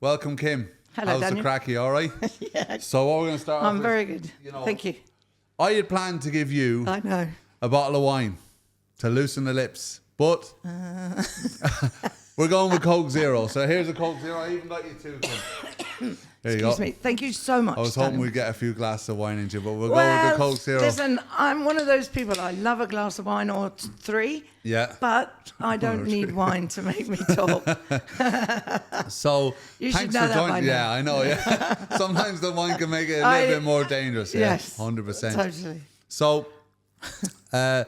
Welcome, Kim. Hello, How's Daniel. the crack? You all right? Yeah. So what we're going to start off I'm with, very good. Thank you. I had planned to give you I know. a bottle of wine to loosen the lips, but we're going with Coke Zero. So here's a Coke Zero. I even got you two, Kim. There you go. Excuse me. Thank you so much. I was hoping Daniel. we'd get a few glasses of wine into you, but we'll go with the Coke Zero. Listen, I'm one of those people. I love a glass of wine or three. Yeah. But I don't need wine to make me talk. So You thanks should know for that joining. by Yeah, now. I know. Yeah. Sometimes the wine can make it a little bit more dangerous. Yeah, Yes. 100%. Totally. So, I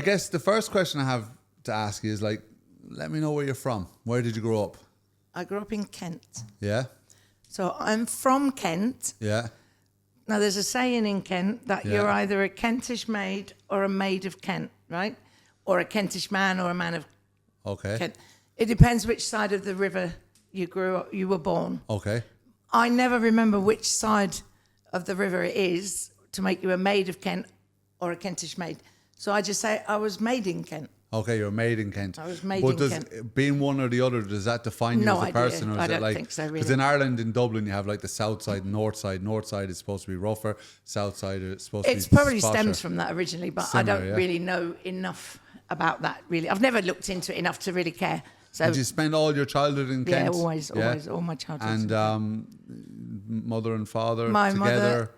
guess the first question I have to ask you is like, let me know where you're from. Where did you grow up? I grew up in Kent. Yeah, So I'm from Kent. yeah, Now, there's a saying in Kent that Yeah. you're either a Kentish maid or a maid of Kent, right? Or a Kentish man or a man of okay, Kent. It depends which side of the river you were born. okay, I never remember which side of the river it is to make you a maid of Kent or a Kentish maid. So I just say I was made in Kent. okay. You're made in Kent. I was made but in does Kent. Being one or the other, does that define you No as a idea. person, or is I it don't like? think so, Because really. in Ireland, in Dublin, you have like the south side, north side. North side is supposed to be rougher. South side is supposed to be. It's probably posher. stems from that originally, but Similar, I don't yeah. really know enough about that, really. I've never looked into it enough to really care. So, Did you spend all your childhood in yeah, Kent? always, all my childhood. And mother and father My together. mother,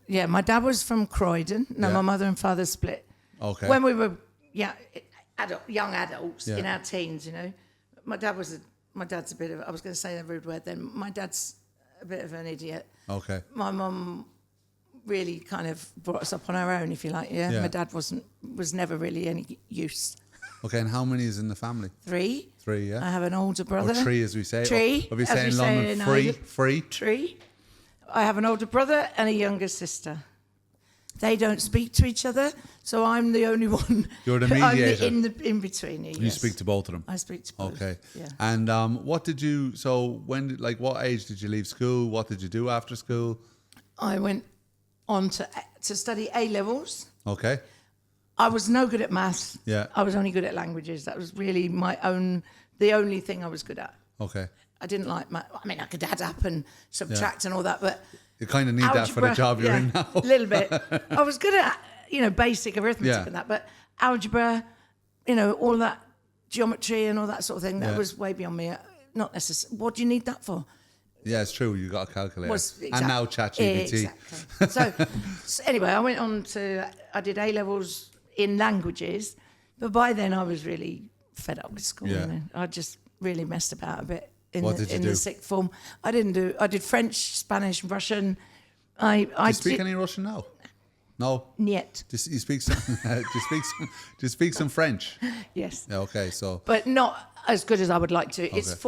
yeah, my dad was from Croydon. No, Yeah. my mother and father split. Okay. When we were young adults Yeah. in our teens, you know. My dad's a bit of, I was going to say a rude word then. My dad's a bit of an idiot. Okay. My mum really kind of brought us up on our own, if you like. Yeah. Yeah. My dad was never really any use. Okay, and how many is in the family? 3. 3, yeah. I have an older brother. Or 3, as we say. Tree, Or we as say we in say London, in free. Ireland. Free. Tree. I have an older brother and a younger sister. They don't speak to each other, so I'm the only one. You're the I'm mediator. in between. You speak to both of them. I speak to both. Okay. Yeah. And what did you? So what age did you leave school? What did you do after school? I went on to study A levels. Okay. I was no good at maths. Yeah. I was only good at languages. That was really the only thing I was good at. Okay. I didn't like math. I mean, I could add up and subtract and all that, but You kind of need that for the algebra, job you're yeah, in now. a little bit. I was good at, basic arithmetic Yeah. and that, but algebra, all that geometry and all that sort of thing, that Yeah. was way beyond me. Not necessarily. What do you need that for? Yeah, it's true. You got a calculator. Exactly. And now ChatGPT. Exactly. So anyway, I went on I did A levels in languages, but by then I was really fed up with school. Yeah. I just really messed about a bit What did you do? the sixth form. I did French, Spanish, Russian. Do you speak any Russian now? No. Niet. Do you speak some? do you speak some French? Yes. Yeah, okay, so But not as good as I would like to. It's Okay.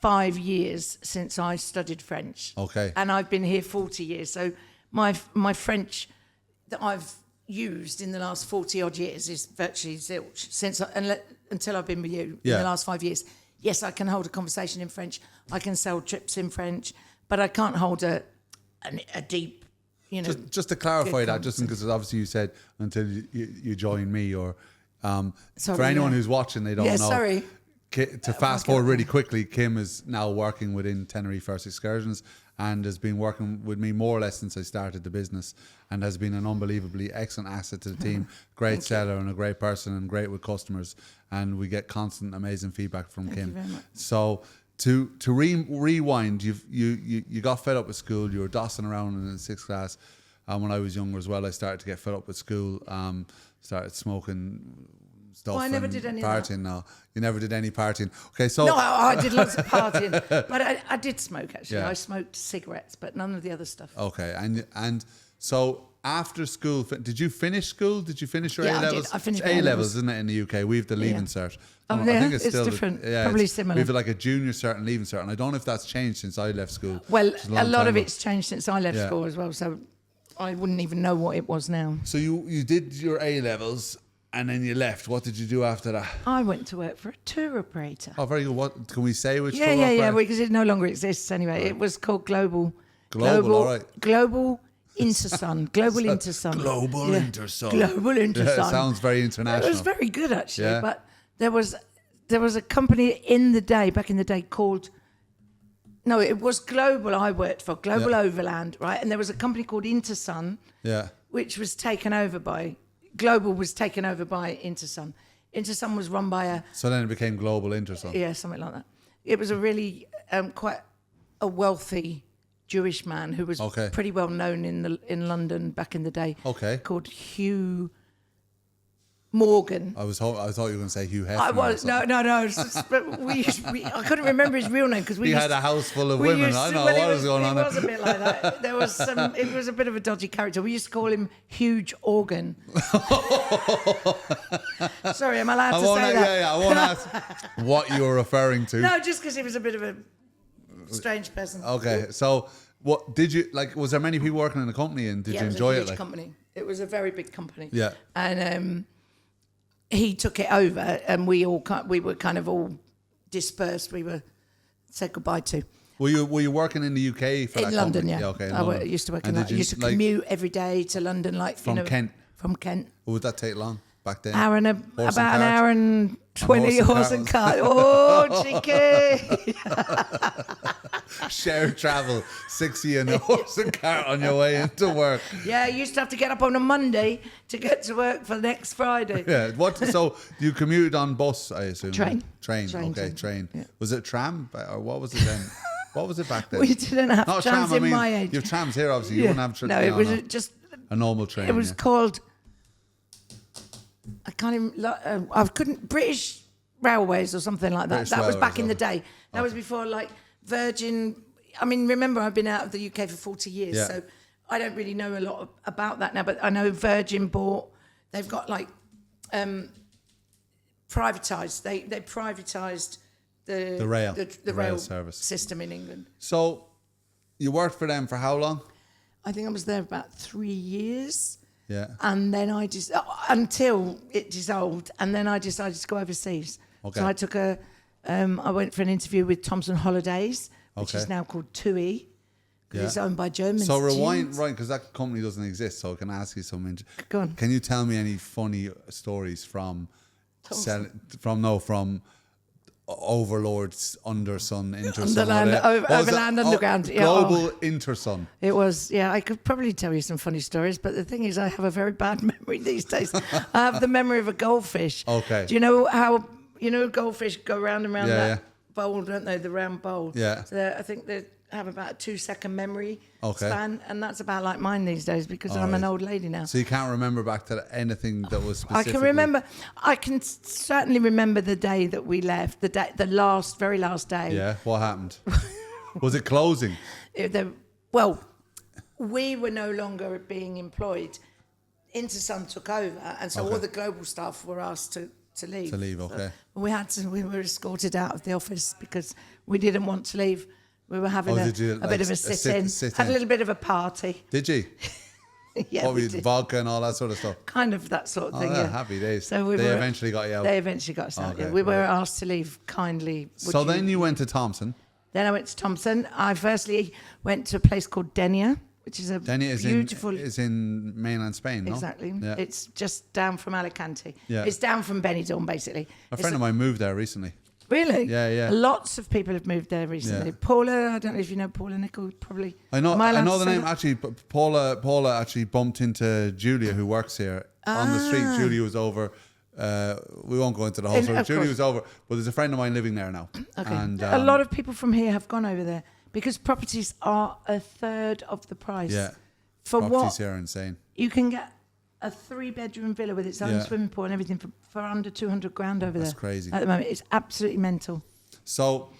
45 years since I studied French. Okay. And I've been here 40 years. So my French that I've used in the last 40 odd years is virtually zilch until I've been with you Yeah. in the last 5 years. Yes, I can hold a conversation in French. I can sell trips in French, but I can't hold a deep, just to clarify good that, just because obviously you said until you join me, or Sorry, for anyone yeah. who's watching, they don't Yeah, know. sorry. To fast forward really quickly, Kim is now working within Tenerife First Excursions and has been working with me more or less since I started the business, and has been an unbelievably excellent asset to the team. Great seller and a great person, and great with customers, and we get constant amazing feedback from Kim. you very much. So to rewind, you got fed up with school. You were dossing around in the 6th class. When I was younger as well, I started to get fed up with school. Started smoking stuff. Well, I never and did any of that. partying. No, you never did any partying. Okay, so No, I did lots of partying, but I did smoke actually. Yeah. I smoked cigarettes, but none of the other stuff. okay, and so after school, did you finish school? Did you finish your Yeah, A I did. levels? I finished A my levels, A-levels. isn't it, in the UK? We have the leaving cert. Oh, I yeah? think it's It's still different. Yeah, Probably similar. We have like a junior cert and leaving cert, and I don't know if that's changed since I left school. Well, which is a long lot time of ago. it's changed since I left Yeah. school as well, so I wouldn't even know what it was now. So you did your A levels, and then you left. What did you do after that? I went to work for a tour operator. Oh, very good. What can we say? Which Yeah, tour yeah, operator? because it no longer exists anyway. It was called Global. Global, all right. Global Intersun. Global Intersun. Global Yeah. Intersun. Global Intersun. Yeah, it sounds very It international. was very good actually, Yeah. but there was a company back in the day called No, it was Global I worked for, Global Overland, right? And there was a company called Intersun, which was taken over by, Global was taken over by Intersun. Intersun was run by a... So then it became Global Intersun. Yeah, something like that. It was a really quite a wealthy Jewish man who was pretty well known in London back in the day. Okay. Called Hugh Morgan. I thought you were going to say Hugh Hefner. I was no. But I couldn't remember his real name because he had a house full of women. I know what was going on. It was a bit like that. There was some. It was a bit of a dodgy character. We used to call him Huge Organ. Sorry, am I allowed to say that? Yeah. I won't ask what you were referring to. No, just because he was a bit of a strange person. Okay, so what did you like? Was there many people working in the company, and did you enjoy it? It was a huge company. It was a very big company. Yeah, and he took it over, and we were kind of all dispersed. We were said goodbye to. Were you working in the UK for in that London? company? Yeah, okay. I used to work in that. I used to commute every day to London, like from Kent. From Kent. Would that take long back then? About an hour and 20 horse and cart. Oh, cheeky! Shared travel, 60 and a horse and cart on your way into work. Yeah, I used to have to get up on a Monday to get to work for next Friday. Yeah. So you commuted on bus, I assume? Train. Okay, train. Yeah. Was it tram or what was it then? What was it back then? We didn't have Not trams tram, in my age. You have trams here, obviously. You wouldn't have No, it was just a normal train. It was called. I can't even. I couldn't. British Railways or something like that. British That was Railways, back in the day. That was before like Virgin. I mean, remember I've been out of the UK for 40 years, so I don't really know a lot about that now. But I know Virgin bought. They've got like privatised. They privatised the rail service system in England. So you worked for them for how long? I think I was there about 3 years. Yeah. And then I just until it dissolved, and then I decided to go overseas. Okay. So I took I went for an interview with Thompson Holidays, which is now called TUI, because it's owned by Germans. So rewind, right, because that company doesn't exist. So I can ask you something. Go on. Can you tell me any funny stories from Overlords, Undersun, Intersun, Overland Underground. Global Intersun. It was, I could probably tell you some funny stories, but the thing is, I have a very bad memory these days. I have the memory of a goldfish. Okay. Do you know how goldfish go round and round that bowl, don't they? The round bowl. Yeah. So I think they have about a 2-second memory span, and that's about like mine these days because I'm an old lady now. So you can't remember back to anything that was specifically... I can certainly remember the day that we left, the very last day. Yeah, what happened? Was it closing? We were no longer being employed. Intersun took over, and so all the global staff were asked to leave. To leave, okay. So we were escorted out of the office because we didn't want to leave. We were having a bit of a sit-in. Had a little bit of a party. Did you? Yeah, we did. Vodka and all that sort of stuff. Kind of that sort of thing. Yeah, yeah. happy days. So they eventually got you out. They eventually got us out. Okay, yeah. We were asked to leave kindly. So then you went to Thompson. Then I went to Thompson. I firstly went to a place called Denia, which is a beautiful. Is in mainland Spain, no? Exactly. Yeah. It's just down from Alicante. Yeah. It's down from Benidorm, basically. A friend of mine moved there recently. Really? Yeah, yeah. Lots of people have moved there recently. Yeah. Paula, I don't know if you know Paula Nicol, probably. I know the name actually. Paula actually bumped into Julia, who works here on the street. Julia was over. We won't go into the whole story. Julia was over, but there's a friend of mine living there now. Okay. And a lot of people from here have gone over there because properties are a third of the price. Yeah. Properties here are insane. You can get a 3-bedroom villa with its own swimming pool and everything for under 200 grand over there. That's crazy. At the moment, it's absolutely mental. So,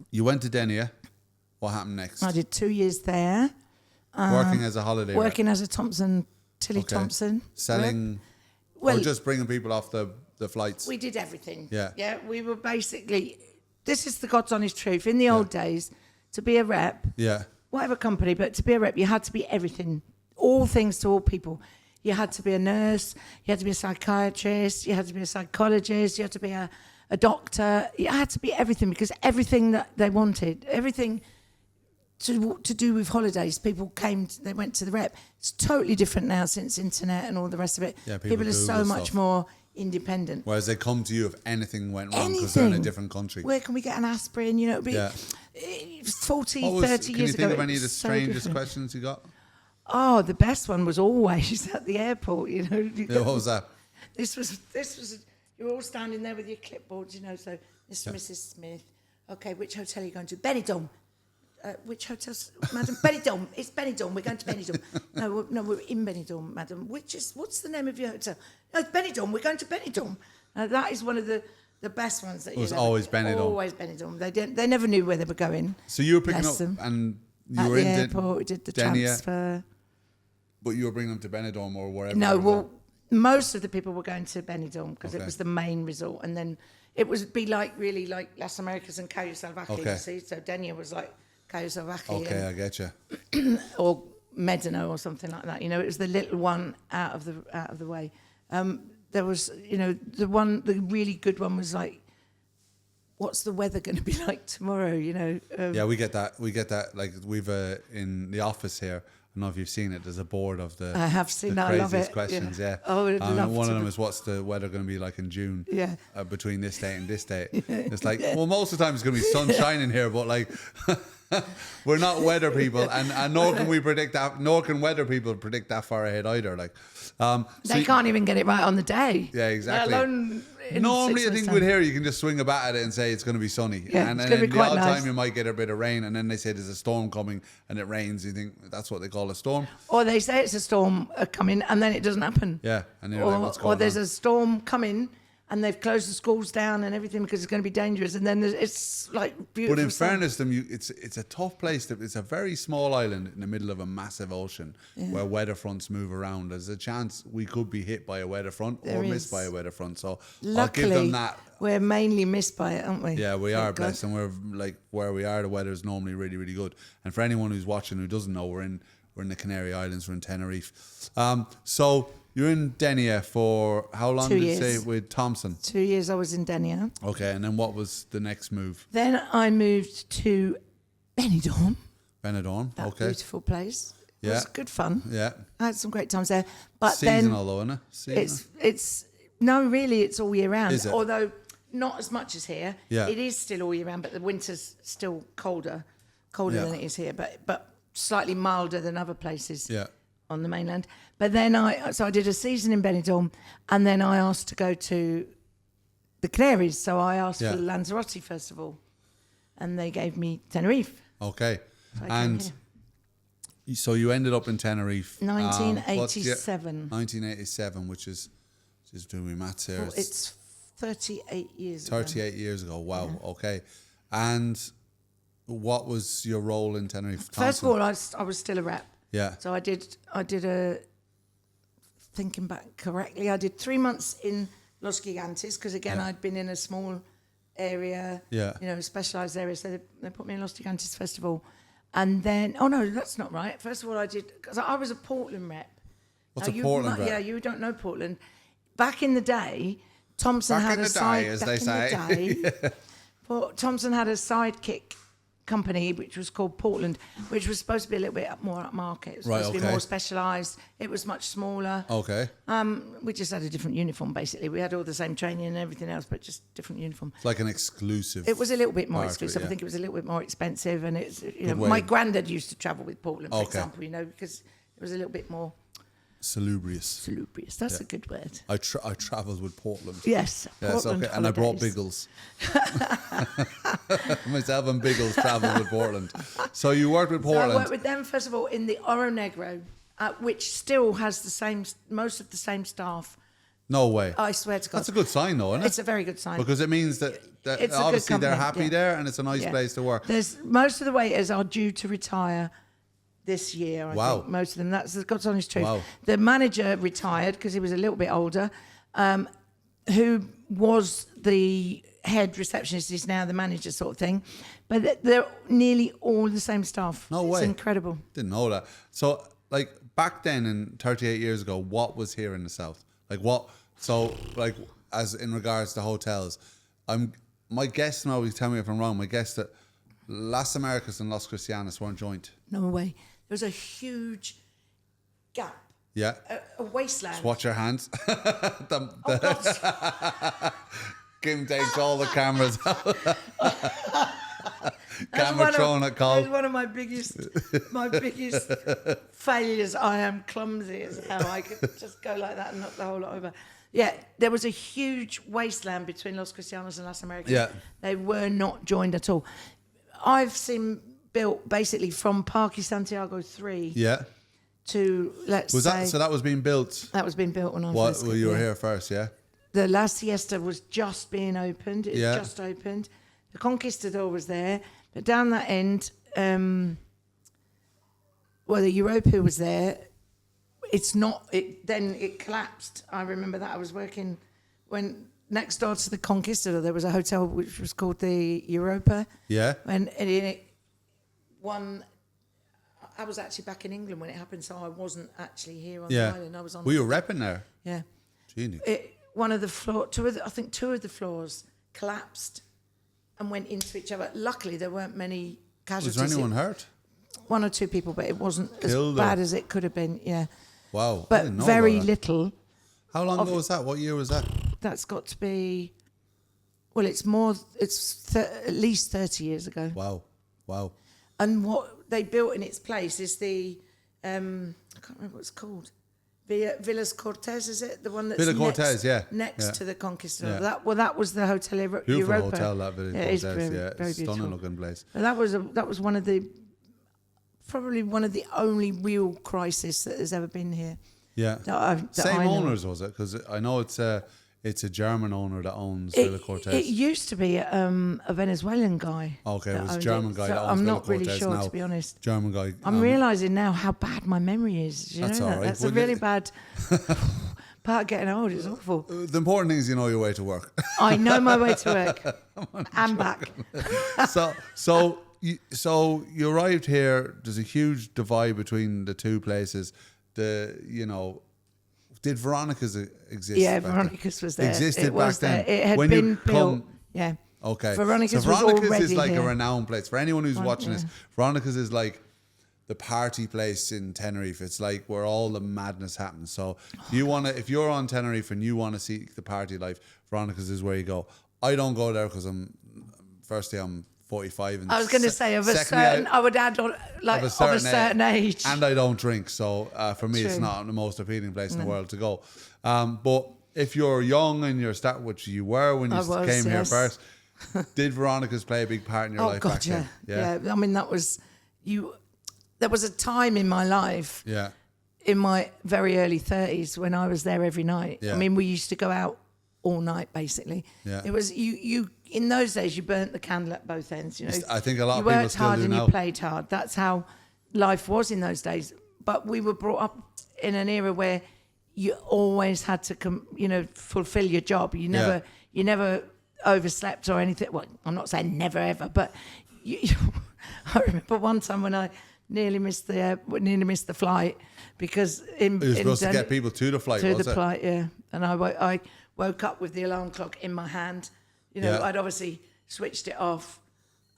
you went to Denia. What happened next? I did 2 years there. Working as a holiday Working as a Thompson, Tilly Thompson. Selling, or just bringing people off the flights? We did everything. Yeah. Yeah, we were basically, this is the God's honest truth. In the old days, to be a rep, whatever company, but to be a rep, you had to be everything. All things to all people. You had to be a nurse, you had to be a psychiatrist, you had to be a psychologist, you had to be a doctor. You had to be everything because everything that they wanted, everything to do with holidays, people they went to the rep. It's totally different now since internet and all the rest of it. Yeah, people are so much more independent. Whereas they come to you if anything went wrong because they're in a different country. Where can we get an aspirin? You know, 40, 30 Can years you ago. think of any of the so strangest different. questions you got? Oh, the best one was always at the airport, you know. Yeah, what was that? This was, you're all standing there with your clipboards, you know, so Mr. and Mrs. Smith. Okay, which hotel are you going to? Benidorm. Which hotel, madam? Benidorm. It's Benidorm. We're going to Benidorm. No, we're in Benidorm, madam. What's the name of your hotel? No, it's Benidorm. We're going to Benidorm. That is one of the best ones that it was always Benidorm. Always Benidorm. They never knew where they were going. So you were picking Bless up them. and you At were the in airport, we did the Denia, transfer. but you were bringing them to Benidorm or wherever. No, you were well, most of the people were going to Benidorm because it was the main resort, and then it would be really like Las Americas and Cayo Salvaje. Okay. You see, so Denia was like Cayo Salvaje. Okay, I get you. Or Medina or something like that. You know, it was the little one out of the way. There was, you know, the really good one was like, what's the weather going to be like tomorrow? You know. Yeah, we get that. Like we've in the office here. I don't know if you've seen it. There's a board of the. I have seen that. I love it. Questions. Yeah. Oh, I'd love one to. of them is what's the weather going to be like in June? Yeah. Between this date and this date. It's like, well, most of the time it's going to be sun shining here, but like. We're not weather people, and nor can we predict that. Nor can weather people predict that far ahead either. Like, they can't even get it right on the day. Yeah, exactly. Let alone normally, I think with here you can just swing a bat at it and say it's going to be sunny, yeah, and it's then going to be the quite odd nice. time you might get a bit of rain, and then they say there's a storm coming, and it rains. You think that's what they call a storm, or they say it's a storm coming, and then it doesn't happen. Yeah, and you're like, what's going on? Or there's a storm coming. And they've closed the schools down and everything because it's going to be dangerous. And then it's like beautiful. But in fairness to them, it's a tough place. It's a very small island in the middle of a massive ocean where weather fronts move around. There's a chance we could be hit by a weather front or missed by a weather front. So luckily, I'll give them that. We're mainly missed by it, aren't we? Yeah, we are blessed, and we're like where we are. The weather is normally really, really good. And for anyone who's watching who doesn't know, we're in the Canary Islands. We're in Tenerife. So. You're in Denia for how long 2 did you years. say with Thompson? 2 years I was in Denia. Okay, and then what was the next move? Then I moved to Benidorm. Benidorm, That okay. beautiful place. It Yeah. was good fun. Yeah. I had some great times there. But Seasonal though, isn't it? Seasonal. it's no, really, it's all year round. Is it? Although not as much as here. Yeah. It is still all year round, but the winter's still colder Yeah. than it is here. But slightly milder than other places. Yeah. On the mainland. But then I did a season in Benidorm, and then I asked to go to the Canaries. So I asked for the Lanzarote Festival, and they gave me Tenerife. Okay. So And so you ended up in Tenerife. 1987. 1987, which is, just doing my maths here. Well, it's 38 years ago. 38 years ago. Wow. Yeah. Okay. And what was your role in Tenerife? First of all, I was still a rep. Yeah. So I did thinking back correctly, I did 3 months in Los Gigantes because again I'd been in a small area, you know, specialised area. So they put me in Los Gigantes Festival, and then no, that's not right. First of all, I did because I was a Portland rep. What's a Portland rep? Yeah, you don't know Portland. Back in the day, Thompson back had in a the side. day, as back they in say. The day, well, Thompson had a sidekick company which was called Portland, which was supposed to be a little bit more upmarket. It was supposed to be more specialised. It was much smaller. Okay. We just had a different uniform basically. We had all the same training and everything else, but just different uniform. It's like an exclusive. It was a little bit more exclusive. Yeah. I think it was a little bit more expensive, and it's my granddad used to travel with Portland, for example, you know, because it was a little bit more salubrious. That's a good word. I travelled with Portland. Yes, Portland okay. And I brought Biggles. Myself and Biggles travelled with Portland. So you worked with Portland. So I worked with them first of all in the Oro Negro, which still has most of the same staff. No way. I swear to God. That's a good sign though, isn't it? It's a very good sign. Because it means that obviously they're happy there and it's a nice place to work. Most of the waiters are due to retire this year, I think, most of them. That's the God's honest truth. Wow. The manager retired because he was a little bit older, who was the head receptionist, is now the manager sort of thing. But they're nearly all the same staff. No way. It's incredible. Didn't know that. So, like, back then, in 38 years ago, what was here in the South? Like, what? So, like, as in regards to hotels, my guess, now, tell me if I'm wrong, my guess that Las Americas and Los Cristianos weren't joint. No way. There was a huge gap. Yeah. A wasteland. Just watch your hands. God. Kim takes all the cameras out. Camera thrown at Col. That was one of my biggest failures. I am clumsy as hell. I could just go like that and knock the whole lot over. Yeah, there was a huge wasteland between Los Cristianos and Las Americas. Yeah. They were not joined at all. I've seen built basically from Parque Santiago 3 to, let's say... So that was being built? That was being built when I was Well, you were here first, yeah? The La Siesta was just being opened. It just opened. The Conquistador was there. But down that end, the Europa was there. Then it collapsed. I remember that I was working when next door to the Conquistador there was a hotel which was called the Europa. Yeah. And I was actually back in England when it happened, so I wasn't actually here on the island. I was on. Were you repping there? Yeah. Genius. One of the two of the floors collapsed and went into each other. Luckily, there weren't many casualties. Was there anyone hurt? One or two people, but it wasn't Killed as bad as it could have been. Yeah. Wow. But very little. How long ago was that? What year was that? That's got to be. Well, it's at least 30 years ago. Wow. And what they built in its place is the I can't remember what it's called. Villas Cortez, is it? The one that's next to the Conquistador. Yeah. That was the Hotel Europa. Beautiful hotel, that Villa Cortez. Very Stunning beautiful. looking place. And that was probably one of the only real crises that has ever been here. Yeah. Same owners, was it? Because I know it's a German owner that owns Villa Cortez. It used to be a Venezuelan guy. Okay, it was a German guy that owns I'm Villa not really Cortez sure, now. to be honest. German guy. I'm realising now how bad my memory is. You That's know all that? right. That's a really bad part of getting old. It's awful. The important thing is you know your way to work. I know my way to work and back. So you arrived here. There's a huge divide between the two places. Did Veronica's exist? Yeah, Veronica's was there. Existed back then. It had been built. Yeah. Okay. Veronica's was already is like here. a renowned place. For anyone who's watching this, Veronica's is like the party place in Tenerife. It's like where all the madness happens. So if you're on Tenerife and you want to see the party life, Veronica's is where you go. I don't go there because I'm 45. And I was going to say I would add on like of a certain age. And I don't drink, so for me it's not the most appealing place in the world to go. But if you're young and which you were when you came here first, did Veronica's play a big part in your life back then? Yeah. I mean, that was there was a time in my life. Yeah. In my very early 30s when I was there every night. Yeah. I mean, we used to go out all night basically. Yeah. It was you in those days you burnt the candle at both ends, you know. I think a lot of people still hard do and now. you played hard. That's how life was in those days. But we were brought up in an era where you always had to fulfill your job. You never overslept or anything. Well, I'm not saying never ever, but I remember one time when I nearly missed the flight because it was supposed to get people to the flight. Yeah. And I woke up with the alarm clock in my hand. I'd obviously switched it off.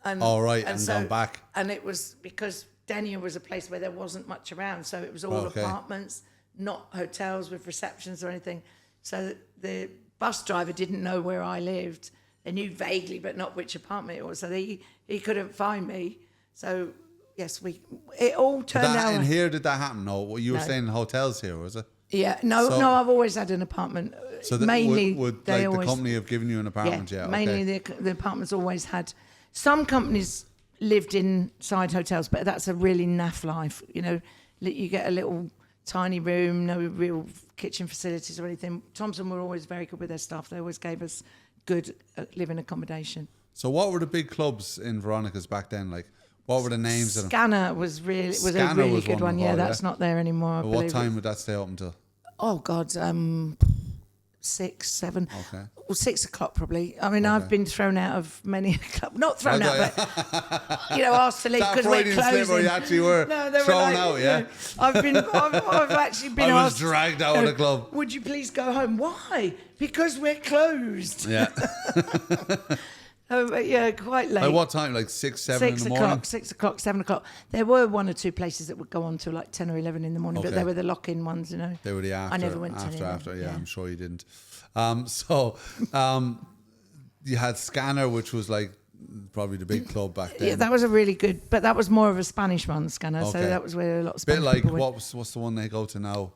And gone back. And it was because Denia was a place where there wasn't much around, so it was all apartments, not hotels with receptions or anything. So the bus driver didn't know where I lived. They knew vaguely, but not which apartment it was. So he couldn't find me. So yes, it all turned out. And here did that happen? No, you were staying in hotels here, was it? Yeah, no, I've always had an apartment. So mainly, would the company have given you an apartment? Yeah, mainly the apartments always had. Some companies lived inside hotels, but that's a really naff life. You get a little tiny room, no real kitchen facilities or anything. Thompson were always very good with their staff. They always gave us good living accommodation. So what were the big clubs in Veronica's back then? Like, what were the names of them? Scanner was a really good one. Yeah, that's not there anymore. What time would that stay open till? Oh God, 6, 7. Okay. Well, 6 o'clock probably. I mean, I've been thrown out of many clubs. Not thrown out, but asked to leave because we're closing. Slip or you actually were thrown out, yeah? I've actually been asked. I was dragged out of the club. Would you please go home? Why? Because we're closed. Yeah. Quite late. Like what time? Like 6, 7 in the morning? 6 o'clock, 7 o'clock. There were 1 or 2 places that would go on till like 10 or 11 in the morning, but they were the lock-in ones, They were the after. I never went after. Yeah, I'm sure you didn't. You had Scanner, which was like probably the big club back then. Yeah, that was a really good, but that was more of a Spanish one, Scanner. Okay. So that was where a lot of Spanish people went. What's the one they go to now?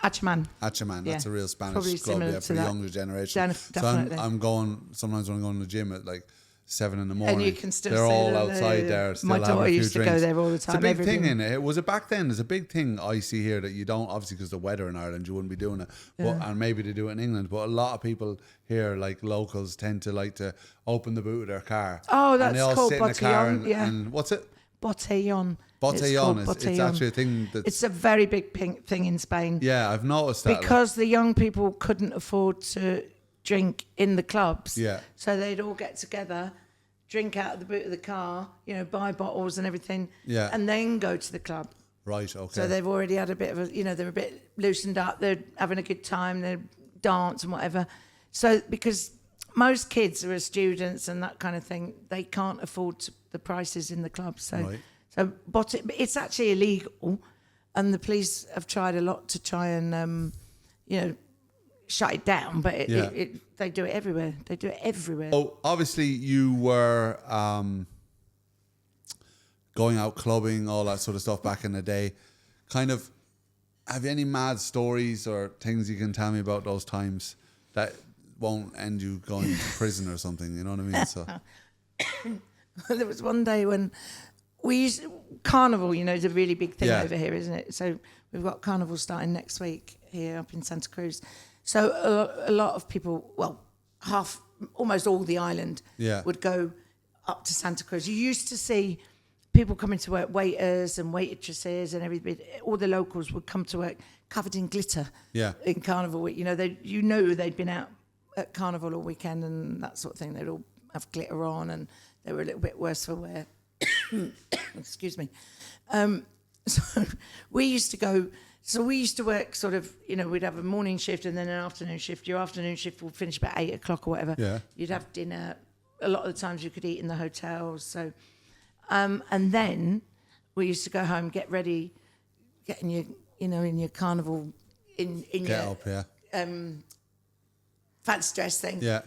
Achaman. That's a real Spanish club, for the younger generation. Definitely. So I'm going, sometimes when I'm going to the gym at like 7 a.m. And you can still they're see all them outside there. Still my daughter used to go there all the time. It's a big thing in it. Was it back then? There's a big thing I see here that you don't, obviously because the weather in Ireland, you wouldn't be doing it. But, and maybe they do it in England. But a lot of people here, like locals, tend to like to open the boot of their car. Oh, that's and they all called sit in the car and what's it? Botellón. Botellón. It's actually a thing that's... It's a very big thing in Spain. Yeah, I've noticed that. Because the young people couldn't afford to drink in the clubs. Yeah. So they'd all get together, drink out of the boot of the car, buy bottles and everything. Yeah. And then go to the club. Right, okay. So they've already had a bit of they're a bit loosened up. They're having a good time. They dance and whatever. So because most kids are students and that kind of thing, they can't afford the prices in the clubs. So... Right. So, it's actually illegal, and the police have tried a lot to try and, shut it down. But they do it everywhere. They do it everywhere. Oh, obviously you were going out clubbing, all that sort of stuff back in the day. Kind of, have you any mad stories or things you can tell me about those times that won't end you going to prison or something? You know what I mean? So there was one day when. Carnival, is a really big thing over here, isn't it? So we've got Carnival starting next week here up in Santa Cruz. So a lot of people, almost all the island would go up to Santa Cruz. You used to see people coming to work, waiters and waitresses and everybody, all the locals would come to work covered in glitter in Carnival week. They'd been out at Carnival all weekend and that sort of thing. They'd all have glitter on and they were a little bit worse for wear. Excuse me. So we used to work sort of, we'd have a morning shift and then an afternoon shift. Your afternoon shift would finish about 8 o'clock or whatever. Yeah. You'd have dinner. A lot of the times you could eat in the hotels. So, and then we used to go home, get ready, get in your, in your Carnival, in get your up, fancy dress thing. Yeah.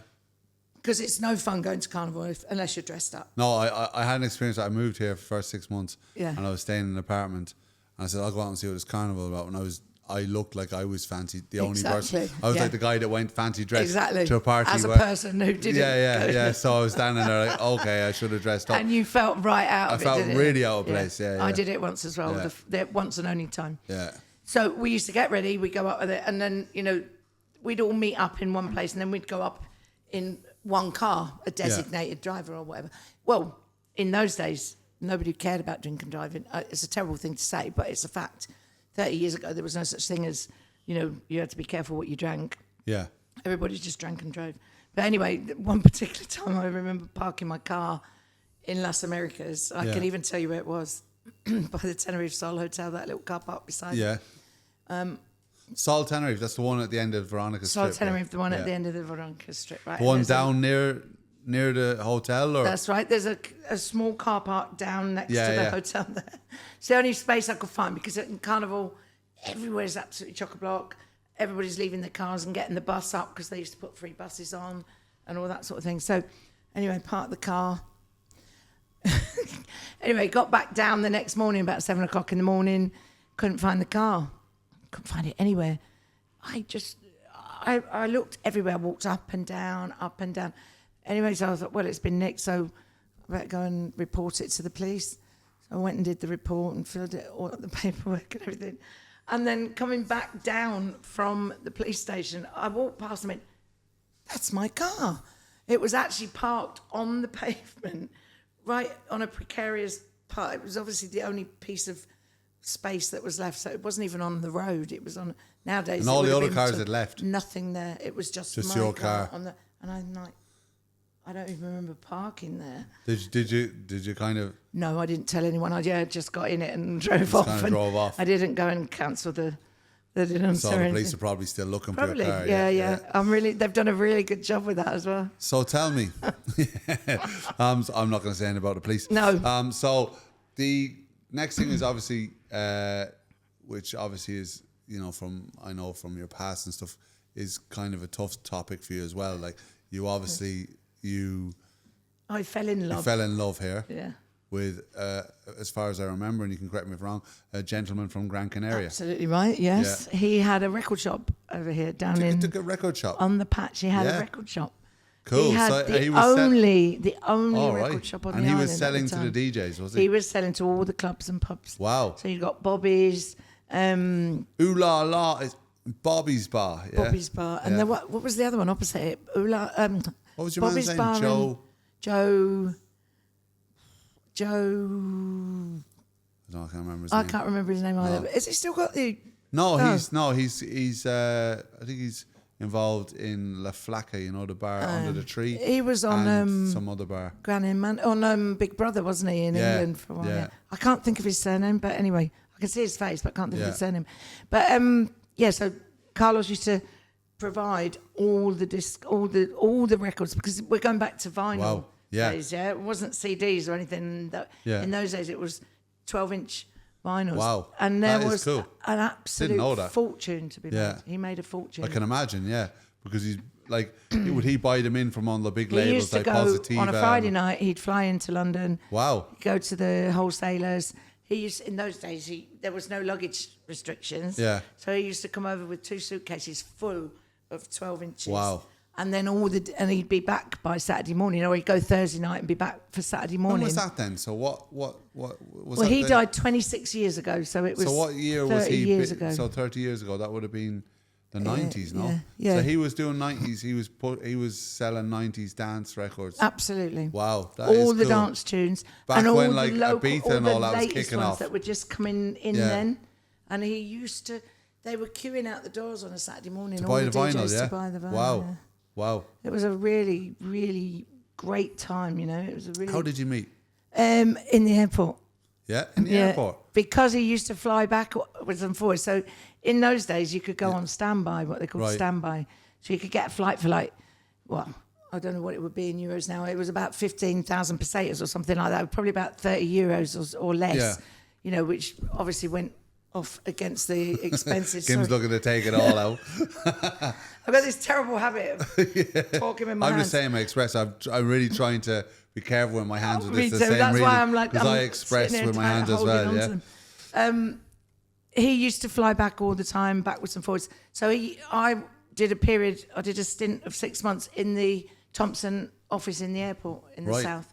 Because it's no fun going to Carnival unless you're dressed up. No, I had an experience. I moved here for the first 6 months. Yeah. And I was staying in an apartment. And I said, I'll go out and see what this Carnival about. And I looked like I was fancy, the only person. I was like the guy that went fancy dressed to a party. As a person who didn't. Yeah. So I was standing there like, okay, I should have dressed up. And you felt right out of it. I felt really out of place, yeah. I did it once as well, the once and only time. Yeah. So we used to get ready, we'd go up with it, and then, we'd all meet up in one place, and then we'd go up in one car, a designated driver or whatever. Well, in those days, nobody cared about drink and driving. It's a terrible thing to say, but it's a fact. 30 years ago, there was no such thing as, you had to be careful what you drank. Yeah. Everybody just drank and drove. But anyway, one particular time I remember parking my car in Las Americas. I can even tell you where it was. By the Tenerife Sol Hotel, that little car park beside it. Sol Tenerife, that's the one at the end of Veronica Strip. Sol Tenerife, the one at the end of the Veronica Strip, right? The one down near the hotel? Or? That's right. There's a small car park down next to the hotel there. It's the only space I could find because in Carnival, everywhere is absolutely chock-a-block. Everybody's leaving their cars and getting the bus up because they used to put free buses on and all that sort of thing. So anyway, parked the car. Anyway, got back down the next morning about 7 o'clock in the morning. Couldn't find the car. Couldn't find it anywhere. I looked everywhere. I walked up and down. Anyway, so I thought, well, it's been nicked, so I better go and report it to the police. So I went and did the report and filled it all up, the paperwork and everything. And then coming back down from the police station, I walked past and went, that's my car. It was actually parked on the pavement, right on a precarious part. It was obviously the only piece of space that was left, so it wasn't even on the road. It was on nowadays. And all the other cars had left. Nothing there. It was just my your car. on the. And I'm like, I don't even remember parking there. Did you kind of? No, I didn't tell anyone. I just got in it and drove off. Kind of drove off. I didn't go and cancel the didn't. So the police are probably still looking for your car. Yeah. They've done a really good job with that as well. So tell me, I'm not going to say anything about the police. No. So the next thing is obviously, which obviously is, I know from your past and stuff, is kind of a tough topic for you as well. Like you obviously, you I fell in love. You fell in love here. Yeah. With, as far as I remember, and you can correct me if wrong, a gentleman from Gran Canaria. Absolutely right. Yes, he had a record shop over here down in a record shop on the patch. He had a record shop. Cool. He had so the he was only record shop on the island. And he was selling to the DJs, was he? He was selling to all the clubs and pubs. Wow. So you got Bobby's. Ooh La La is Bobby's Bar. Yeah? Bobby's Bar, and then what was the other one opposite it? Ooh La. What was your Bobby's man's Bar name? Joe. No, I can't remember his name. I can't remember his name either. No. But has he still got the? No, he's I think he's involved in La Flaca, you know, the bar under the tree. He was on some other bar. On Big Brother, wasn't he, in England for a while? Yeah. I can't think of his surname, but anyway, I can see his face, but I can't think of his surname. But so Carlos used to provide all the records, because we're going back to vinyl. Wow. Yeah. Days, it wasn't CDs or anything. In those days, it was 12-inch vinyls. Wow. And there That is was cool. an absolute know that. fortune to be made. He made a fortune. I can imagine, because he's like, would he buy them in from on the big labels He used to like go Positiva? on a Friday night. He'd fly into London. Wow. Go to the wholesalers. In those days, there was no luggage restrictions. Yeah. So he used to come over with 2 suitcases full of 12 inches. Wow. And then he'd be back by Saturday morning, or he'd go Thursday night and be back for Saturday morning. When was that then? So what was well, that? He then? died 26 years ago, so it was. So what year 30 was he? Years ago. So 30 years ago, that would have been the 90s, no? Yeah. So he was doing 90s. He was selling 90s dance records. Absolutely. Wow, all the dance tunes Back and all when, the like, local, Ibiza and all that was latest kicking ones off. that were just coming in then. And he used to. They were queuing out the doors on a Saturday morning. To all buy the DJs vinyl, yeah. To buy the vinyl. Wow. Yeah. Wow. It was a really, really great time, you know. It was a really. How did you meet? In the airport. Yeah, in the airport. Because he used to fly backwards and forwards. So in those days, you could go on standby, what they called standby. So you could get a flight for I don't know what it would be in euros now. It was about 15,000 pesetas or something like that. Probably about 30 euros or less. Yeah. You know, which obviously went off against the expenses. Kim's looking to take it all out. I've got this terrible habit of talking with my hands. I'm the same. I express. I'm really trying to be careful with my hands with Me this. too. The same That's reason, why I'm like, because I express with my hands as well. Yeah. He used to fly back all the time, backwards and forwards. So I did a stint of 6 months in the Thompson office in the airport in the south,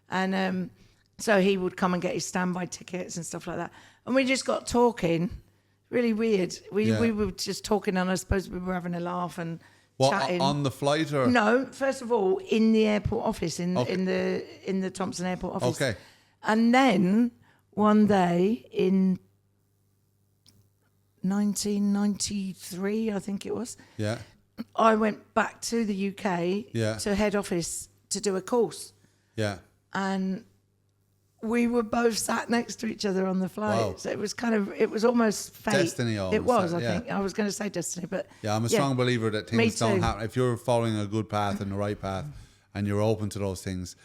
and so he would come and get his standby tickets and stuff like that. And we just got talking, really weird. We were just talking, and I suppose we were having a laugh and chatting. On the flight or no? First of all, in the airport office, in the Thompson airport office. Okay. And then one day in 1993, I think it was. Yeah. I went back to the UK Yeah. to head office to do a course. Yeah. And we were both sat next to each other on the flight. Wow. So it was almost fate. Destiny almost. It was, I yeah. think. I was going to say destiny, but yeah, I'm a strong believer that things don't too. happen. If you're following a good path and the right path and you're open to those things,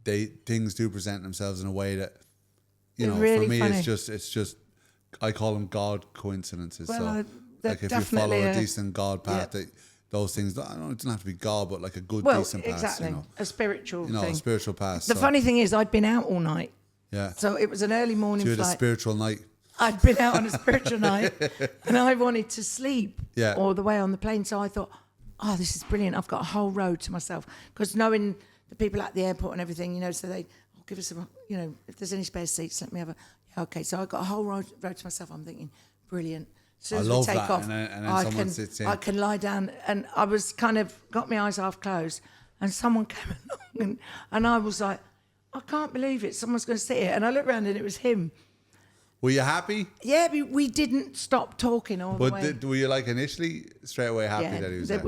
things do present themselves in a way that, you know, really for me, funny. it's just, I call them God coincidences. Well, so like if you follow a decent God path, that those things, I don't know, it doesn't have to be God, but like a good, decent path. Exactly. You know, a spiritual thing. a spiritual path. The funny thing is, I'd been out all night. Yeah. So it was an early morning So you had a flight. spiritual night. I'd been out on a spiritual night, and I wanted to sleep all the way on the plane. So I thought, oh, this is brilliant. I've got a whole row to myself. Because knowing the people at the airport and everything, you know, so they give us a, you know, if there's any spare seats, let me have a, okay. So I got a whole row to myself. I'm thinking, brilliant. As soon as we take off, and then someone sits in. I can lie down. And I was got my eyes half closed, and someone came along, and I was like, I can't believe it. Someone's going to sit here. And I looked around and it was him. Were you happy? Yeah, we didn't stop talking all the way. But were you like initially straight away happy that he was there?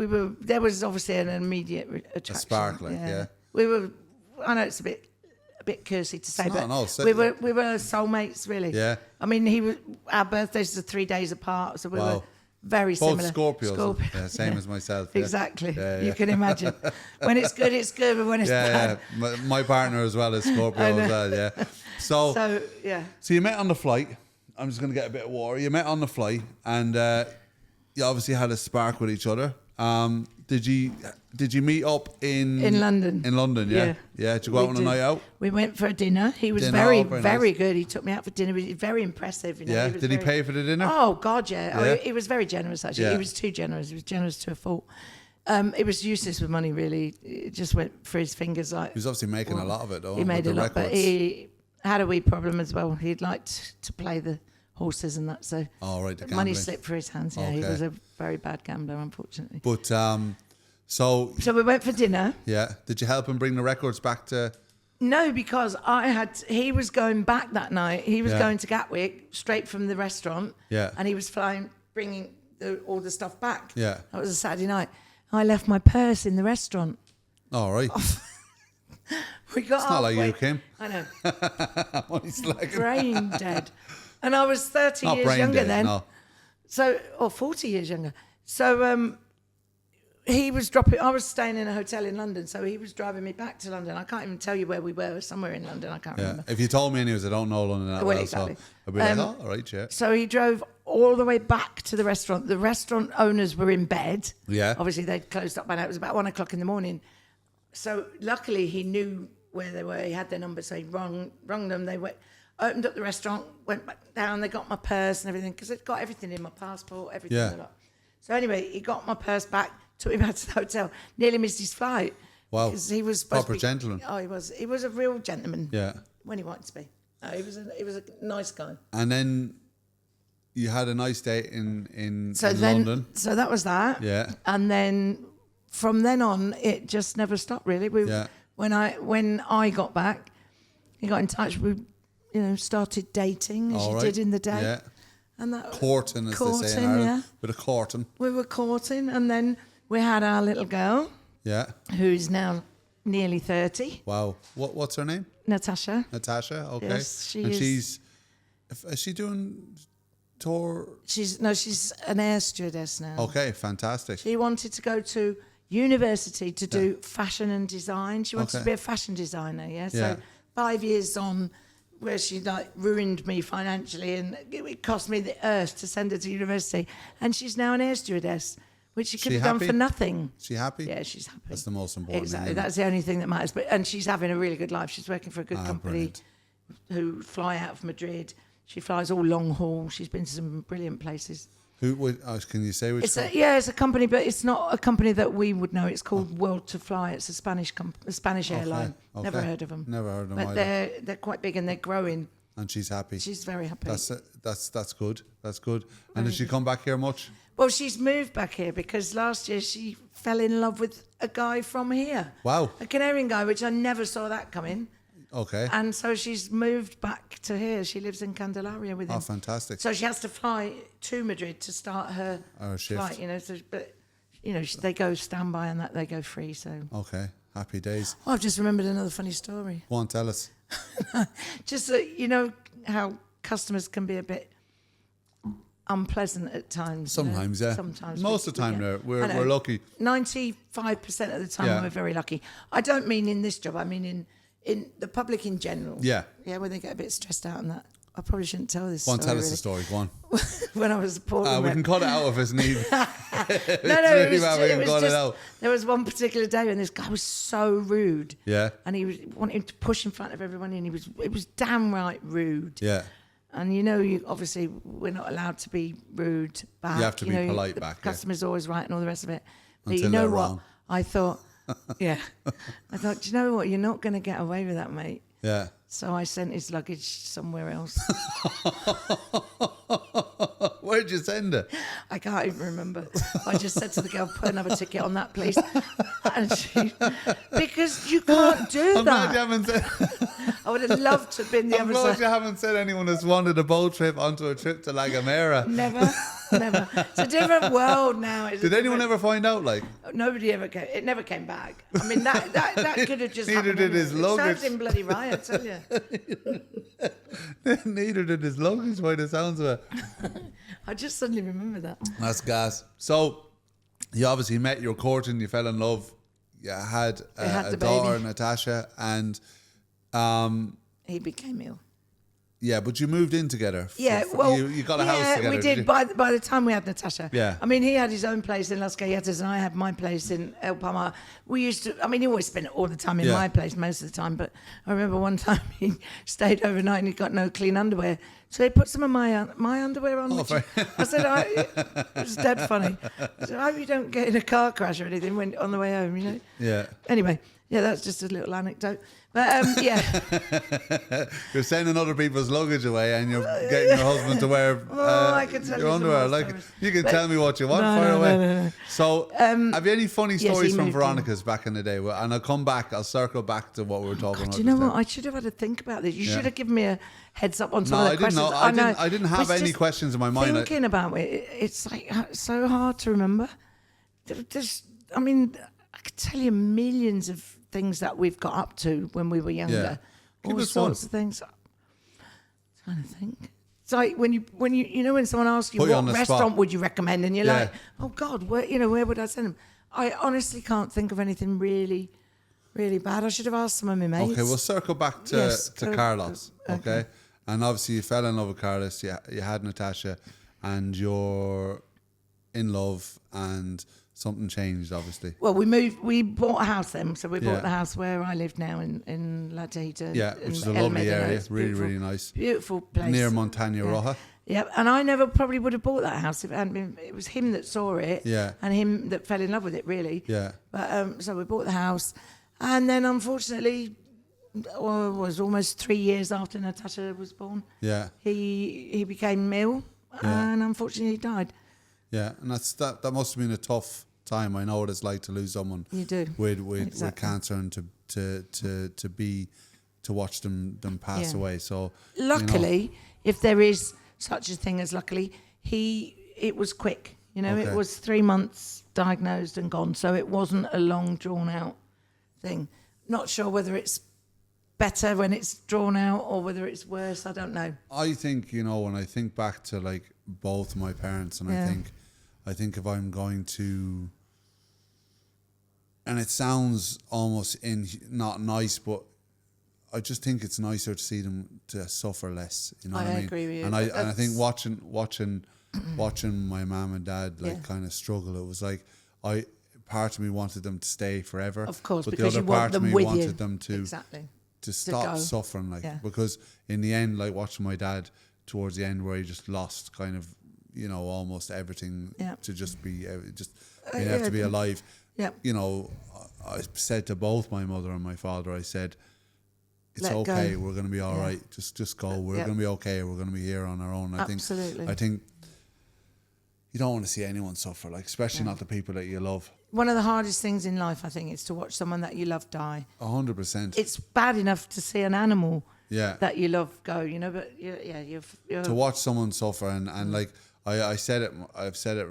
There was obviously an immediate attraction. A spark, like, yeah. We were, I know it's a bit cursy to say, No, but no, we were soulmates, really. Yeah. I mean, our birthdays are 3 days apart, so we were very both similar. Scorpios. Yeah, same as myself. Yeah. Exactly. Yeah, you can imagine. When it's good, it's good, but when it's bad. Yeah. My partner as well is Scorpio as well, yeah. So you met on the flight. I'm just going to get a bit of water. You met on the flight and you obviously had a spark with each other. did you meet up in London? In London, yeah. Did you go out on a night out? We went for a dinner. He was very good. He took me out for dinner. He was very impressive. Yeah. Did he pay for the dinner? Oh God, yeah. Oh, he was very generous. Actually, he was too generous. He was generous to a fault. It was useless with money, really. It just went through his fingers. Like, he was obviously making a lot of it, though. He made a lot, but he had a wee problem as well. He'd liked to play the horses and that, so the money slipped through his hands. Yeah, he was a very bad gambler, unfortunately. But so we went for dinner. Yeah. Did you help him bring the records back to? No, because he was going back that night. He was going to Gatwick straight from the restaurant. Yeah. And he was bringing all the stuff back. Yeah. That was a Saturday night. I left my purse in the restaurant. All right. We got it's not like you, Kim. I know. I'm only slacking. Brain dead. And I was 30 not years younger dead, then. No. So, or 40 years younger. So he was I was staying in a hotel in London, so he was driving me back to London. I can't even tell you where we were, somewhere in London, I can't remember. If you told me anyways, I don't know London that well, exactly. so I'd be like, all right, yeah. So he drove all the way back to the restaurant. The restaurant owners were in bed. Yeah. Obviously, they'd closed up by now. It was about 1 o'clock in the morning. So luckily, he knew where they were. He had their number, so he rung them. They opened up the restaurant, went back down. They got my purse and everything, because they'd got everything in, my passport, everything. Yeah. So anyway, he got my purse back, took me back to the hotel, nearly missed his flight. Wow. Because he was proper gentleman. Oh, he was a real gentleman. Yeah. When he wanted to be. No, he was a nice guy. And then you had a nice day in London. So that was that. Yeah. And then from then on, it just never stopped, really. When I got back, he got in touch. We, started dating as you did in the day. Yeah. And that courting, as they say in Ireland. Bit of courting. We were courting, and then we had our little girl. Yeah. Who's now nearly 30. Wow. What's her name? Natasha. Okay. Yes, is she doing tour? She's an air stewardess now. Okay, fantastic. She wanted to go to university to do fashion and design. She wanted to be a fashion designer, So 5 years on, where she ruined me financially, and it cost me the earth to send her to university. And she's now an air stewardess, which she could have done for nothing. Is she happy? Yeah, she's happy. That's the most important Exactly. thing. That's the only thing that matters. And she's having a really good life. She's working for a good company who fly out of Madrid. She flies all long haul. She's been to some brilliant places. Can you say which? It's a company, but it's not a company that we would know. It's called World to Fly. It's a Spanish airline. Okay. Never heard of them. Never heard of them. But they're quite big and they're growing. And she's happy. She's very happy. That's good. That's good. And did she come back here much? Well, she's moved back here because last year she fell in love with a guy from here. Wow. A Canarian guy, which I never saw that coming. Okay. And so she's moved back to here. She lives in Candelaria with him. Oh, fantastic. So she has to fly to Madrid to start her shift. Flight, they go standby and that they go free. So okay, happy days. Oh, I've just remembered another funny story. Go on, tell us. Just how customers can be a bit unpleasant at times. Sometimes, yeah. Sometimes. Most of the time, we're lucky. 95% of the time, we're very lucky. I don't mean in this job. I mean in the public in general. Yeah. Yeah, when they get a bit stressed out and that. I probably shouldn't tell this story. Go on, tell us really. the story. Go on. When I was a Portland we can cut it out if it's needed. There was one particular day when this guy was so rude. Yeah. And he was wanting to push in front of everyone, and it was downright rude. Yeah. And obviously we're not allowed to be rude back. You have to be polite the back. Customer's always right and all the rest of it. But Until you know they're what? wrong. I thought, do you know what? You're not going to get away with that, mate. Yeah. So I sent his luggage somewhere else. Where'd you send it? I can't even remember. I just said to the girl, put another ticket on that, please. And because you can't do that. I'm glad you haven't said. I would have loved to have been the other side. I'm glad you haven't said anyone has wanted a boat trip onto a trip to La Gomera. Never. It's a different world now. Did anyone ever find out? Nobody ever came. It never came back. I mean, that could have just Neither happened. did his luggage. It sounds in bloody riot, I tell you. Neither did his luggage, by the sounds of it. I just suddenly remember that. That's gas. So, you obviously met your courting, you fell in love, you had a daughter, Natasha, and he became ill. Yeah, but you moved in together. Yeah, well, you got a house together. We did. By the time we had Natasha, yeah. I mean, he had his own place in Las Galletas, and I had my place in El Palmar. We used to. I mean, he always spent all the time in my place most of the time. But I remember one time he stayed overnight and he got no clean underwear, so he put some of my underwear on. I said, it was dead funny. I said, I hope you don't get in a car crash or anything when on the way home. You know. Yeah. Anyway, yeah, that's just a little anecdote. But yeah, you're sending other people's luggage away, and you're getting your husband to wear I can tell your underwear. Like you can tell me what you want. Fire away. No. So, have you any funny stories from Veronica's back in the day? And I'll come back. I'll circle back to what we were talking about. Do you know what? I should have had to think about this. You should have given me a heads up on some of the questions. I didn't have any questions in my mind. Thinking about it, it's like so hard to remember. I mean, I could tell you millions of things that we've got up to when we were younger. All sorts of things. I'm trying to think. It's like when someone asks you what restaurant would you recommend, and you're like, oh God, where would I send them? I honestly can't think of anything really, really bad. I should have asked some of my mates. Okay, we'll circle back to Carlos. Okay, and obviously you fell in love with Carlos. You had Natasha, and you're in love, and something changed, obviously. Well, we bought a house then. So we bought the house where I live now in La Tejita. Yeah, which is a lovely area. Really, really nice. Beautiful place. Near Montaña Roja. Yeah, and I never probably would have bought that house if it hadn't been. It was him that saw it. Yeah. And him that fell in love with it, really. Yeah. But so we bought the house. And then, unfortunately, it was almost 3 years after Natasha was born. Yeah. He became ill, and unfortunately he died. Yeah, and that must have been a tough time. I know what it's like to lose someone with cancer, and to watch them pass away. So luckily, if there is such a thing as luckily, it was quick. It was 3 months diagnosed and gone. So it wasn't a long drawn out thing. Not sure whether it's better when it's drawn out or whether it's worse. I don't know. I think when I think back to like both my parents, and I think if I'm going to. And it sounds almost not nice, but I just think it's nicer to see them to suffer less. You know what I mean? Agree with you. And I think watching my mum and dad kind of struggle. It was like part of me wanted them to stay forever. Of course, but because the other part of me wanted them to stop suffering. Because in the end, like watching my dad towards the end, where he just lost kind of almost everything to just be being able to be alive. Yeah. I said to both my mother and my father, I said, it's okay, we're going to be all right. Just go. We're going to be okay. We're going to be here on our own. Absolutely. I think you don't want to see anyone suffer, like especially not the people that you love. One of the hardest things in life, I think, is to watch someone that you love die. 100%. It's bad enough to see an animal that you love go, but you're to watch someone suffer and like I've said it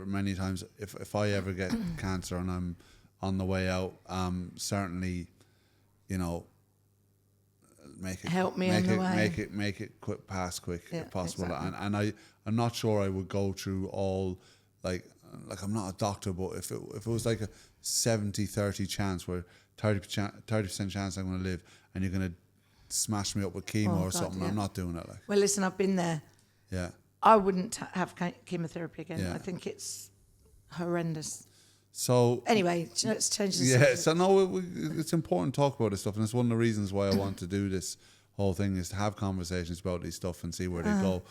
many times. If I ever get cancer and I'm on the way out, certainly, make it help me on the way. Make it pass quick if possible. Exactly. And I'm not sure I would go through all like I'm not a doctor, but if it was like a 70-30 chance where 30% chance I'm going to live, and you're going to smash me up with chemo or something, I'm not doing it. Like, well, listen, I've been there. Yeah. I wouldn't have chemotherapy again. Yeah. I think it's horrendous. So anyway, let's change the subject. So no, it's important to talk about this stuff, and it's one of the reasons why I want to do this whole thing, is to have conversations about these stuff and see where they go.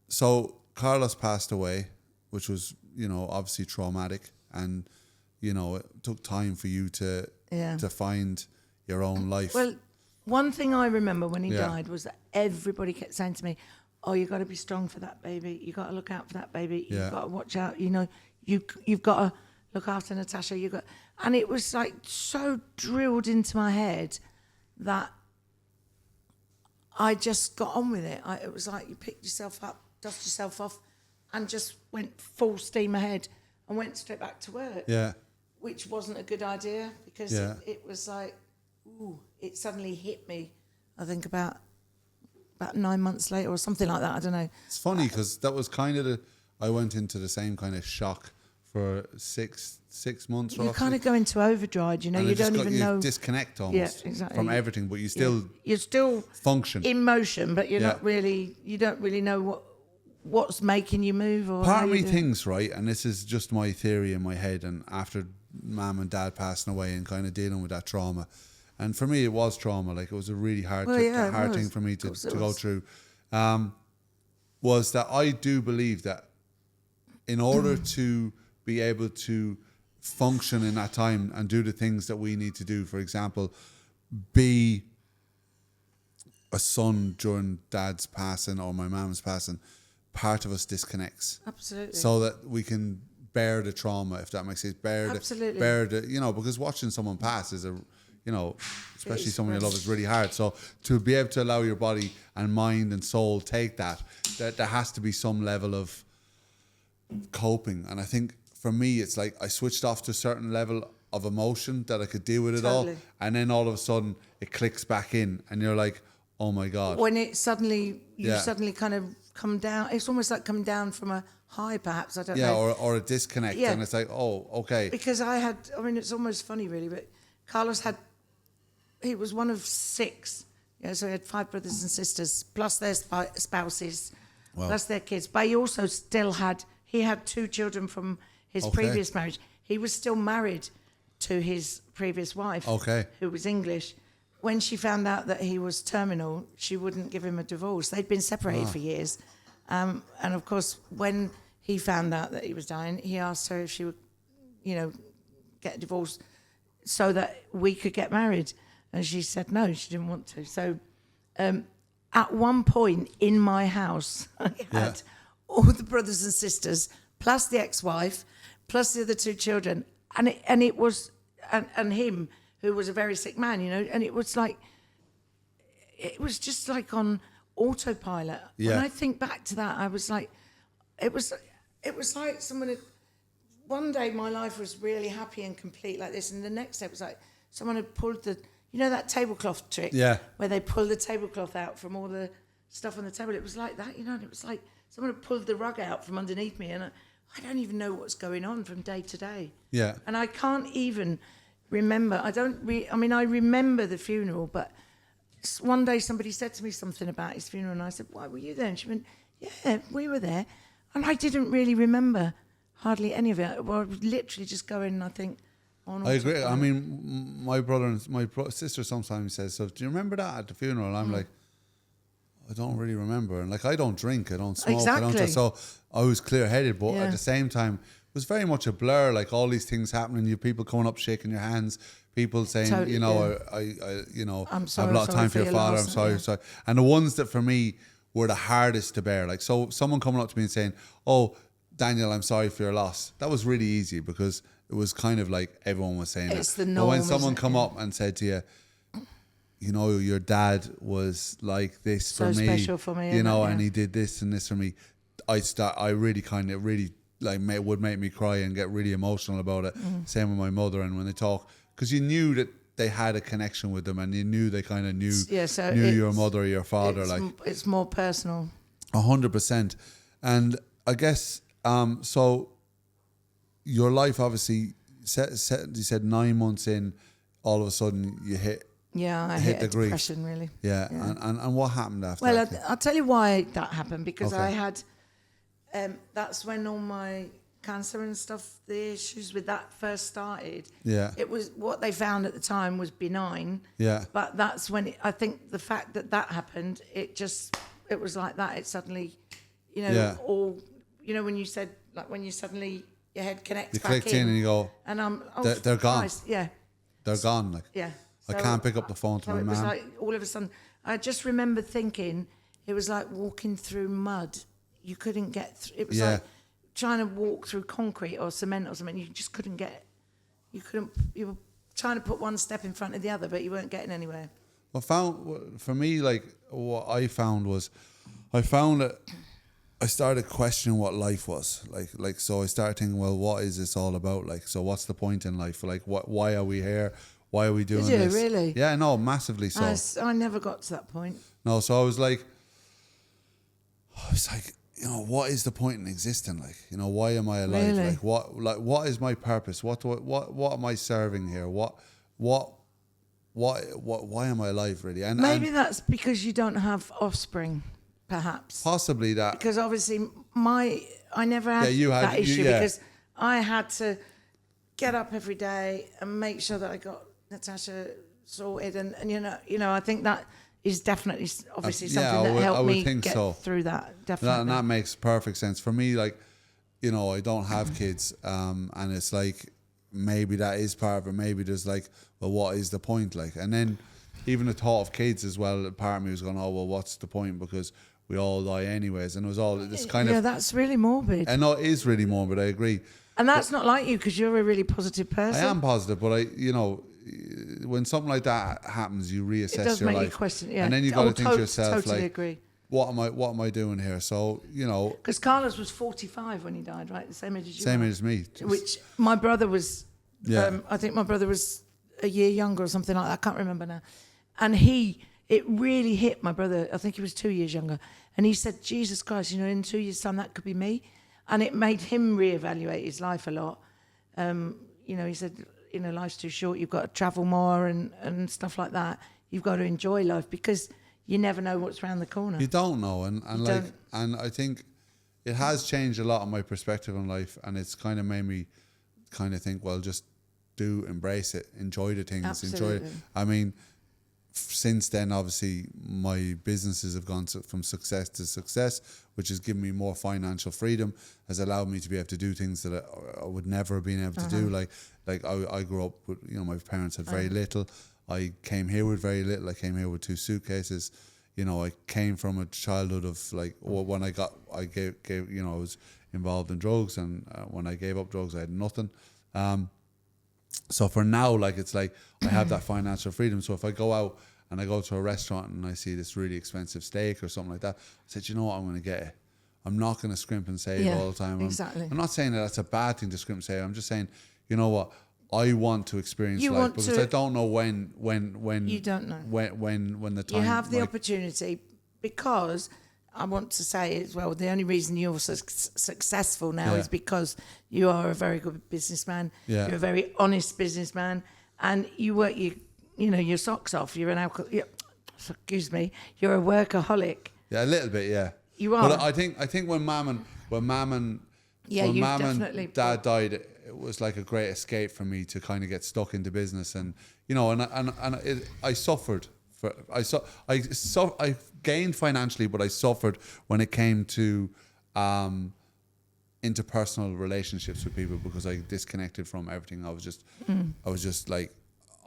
So Carlos passed away, which was obviously traumatic, and it took time for you to find your own life. Well, one thing I remember when he died was that everybody kept saying to me, "Oh, you got to be strong for that baby. You got to look out for that baby. You've got to watch out. You've got to look after Natasha. And it was like so drilled into my head that I just got on with it. It was like you picked yourself up, dust yourself off, and just went full steam ahead and went straight back to work. Yeah, which wasn't a good idea, because it was like, it suddenly hit me. I think about 9 months later or something like that. I don't know. It's funny because that was kind of I went into the same kind of shock for six months. You kind of go into overdrive, you know. You don't even know. Disconnect almost from everything, but you still you're still function in motion, but you're not really. You don't really know what's making you move. Or part of me thinks, right, and this is just my theory in my head, and after Mum and Dad passing away and kind of dealing with that trauma, and for me it was trauma. Like it was a really hard thing for me to go through. Was that I do believe that in order to be able to function in that time and do the things that we need to do, for example, be a son during Dad's passing or my mum's passing, part of us disconnects. Absolutely. So that we can bear the trauma, if that makes sense. Bear the, you know, because watching someone pass is especially someone you love, is really hard. So to be able to allow your body and mind and soul take that there has to be some level of coping. And I think for me, it's like I switched off to a certain level of emotion that I could deal with it all. And then all of a sudden it clicks back in and you're like, oh my God. When it suddenly, suddenly kind of come down, it's almost like coming down from a high perhaps, I don't know. Yeah, or a disconnect. Yeah. And it's like, oh, okay. Because it's almost funny really, but Carlos he was one of 6. So he had 5 brothers and sisters, plus their spouses, plus their kids. But he also he had 2 children from his previous marriage. He was still married to his previous wife, who was English. When she found out that he was terminal, she wouldn't give him a divorce. They'd been separated for years. And of course, when he found out that he was dying, he asked her if she would, get a divorce so that we could get married. And she said no, she didn't want to. So at one point in my house, I had all the brothers and sisters, plus the ex-wife, plus the other 2 children. And it was, and him, who was a very sick man, and it was just like on autopilot. Yeah. When I think back to that, I was like, it was like someone had, one day my life was really happy and complete like this, and the next day it was like someone had pulled that tablecloth trick, where they pull the tablecloth out from all the stuff on the table. It was like that, and it was like someone had pulled the rug out from underneath me, and I don't even know what's going on from day to day. Yeah. And I can't even remember. I remember the funeral, but one day somebody said to me something about his funeral, and I said, why were you there? And she went, yeah, we were there. And I didn't really remember hardly any of it. Well, I was literally just going, I think, on. I agree. I mean, my brother and my sister sometimes says, so do you remember that at the funeral? And I'm like, I don't really remember. And like, I don't drink, I don't smoke. Exactly. So I was clear-headed, but at the same time, it was very much a blur, like all these things happening, you people coming up, shaking your hands, people saying, I'm sorry, I have a lot of time for your father, I'm sorry. And the ones that for me were the hardest to bear, like, so someone coming up to me and saying, oh, Daniel, I'm sorry for your loss. That was really easy because it was kind of like everyone was saying it's that. The norm, but when someone come up and said to you, your dad was like this so for me, special for me, and he did this and this for me, I really would make me cry and get really emotional about it. Same with my mother, and when they talk, because you knew that they had a connection with them, and you knew they kind of knew your mother or your father. It's more personal. 100%. And I guess so. Your life, obviously, you said 9 months in, all of a sudden you hit. Yeah, I hit depression, really. Yeah. And what happened after? Well, I'll tell you why that happened, because I had. That's when all my cancer and stuff, the issues with that first started. Yeah. It was, what they found at the time was benign. Yeah. But that's when I think the fact that happened, it was like that. It suddenly, all, when you said, like when you suddenly, your head connects back in. You clicked in and you go, and they're gone. Yeah. They're gone. Like, yeah. So, I can't pick up the phone to my mum. It was like, all of a sudden, I just remember thinking, it was like walking through mud. You couldn't get through. It was like trying to walk through concrete or cement or something. You just couldn't get. You were trying to put one step in front of the other, but you weren't getting anywhere. For me, like what I found that I started questioning what life was like. So I started thinking, well, what is this all about? Like, so what's the point in life? Like, why are we here? Why are we doing this? Did you really? Yeah, no, massively so. I never got to that point. No, so I was like, you know, what is the point in existing? Like, you know, why am I alive? Really? What is my purpose? What am I serving here? Why am I alive really? And maybe that's because you don't have offspring, perhaps. Possibly that. Because obviously I never had that issue because I had to get up every day and make sure that I got Natasha sorted, and you know, I think that is definitely obviously something that helped me get through that. Definitely, and that makes perfect sense for me. Like, you know, I don't have kids, and it's like maybe that is part of it. Maybe there's like, well, what is the point? Like, and then even the thought of kids as well. Part of me was going, oh well, what's the point? Because we all die anyways, and it was all this kind of. Yeah, that's really morbid. I know it is really morbid. I agree. And that's not like you because you're a really positive person. I am positive, but you know, when something like that happens, you reassess your life. It does make you question, yeah. And then you got to think to yourself, totally like, agree. What am I doing here? So, you know, because Carlos was 45 when he died, right? The same age as you. Same age as me. Which my brother was. Yeah. I think my brother was a year younger or something like that. I can't remember now. And it really hit my brother. I think he was 2 years younger. And he said, Jesus Christ, you know, in 2 years' time, that could be me. And it made him reevaluate his life a lot. You know, he said, you know, life's too short. You've got to travel more and stuff like that. You've got to enjoy life because you never know what's around the corner. You don't know. And I think it has changed a lot of my perspective on life. And it's kind of made me kind of think, well, just embrace it, enjoy the things, Absolutely. enjoy it. I mean, since then, obviously, my businesses have gone from success to success, which has given me more financial freedom, has allowed me to be able to do things that I would never have been able to do. Like I grew up with, you know, my parents had very little. I came here with very little. I came here with 2 suitcases. You know, I came from a childhood of like, when I gave, you know, I was involved in drugs, and when I gave up drugs, I had nothing. So for now, like, it's like I have that financial freedom. So if I go out and I go to a restaurant and I see this really expensive steak or something like that, I said, you know what, I'm going to get it. I'm not going to scrimp and save all the time. Exactly. I'm not saying that that's a bad thing to scrimp and save. I'm just saying, you know what, I want to experience life because I don't know when you don't know when the time you have the opportunity. Because I want to say as well, the only reason you're successful now is because you are a very good businessman. Yeah. You're a very honest businessman, and you work your socks off. You're an excuse me. You're a workaholic. Yeah, a little bit. Yeah, you are. But I think when mum and dad died, it was like a great escape for me to kind of get stuck into business, and you know, I suffered. I gained financially, but I suffered when it came to interpersonal relationships with people because I disconnected from everything. I was just like,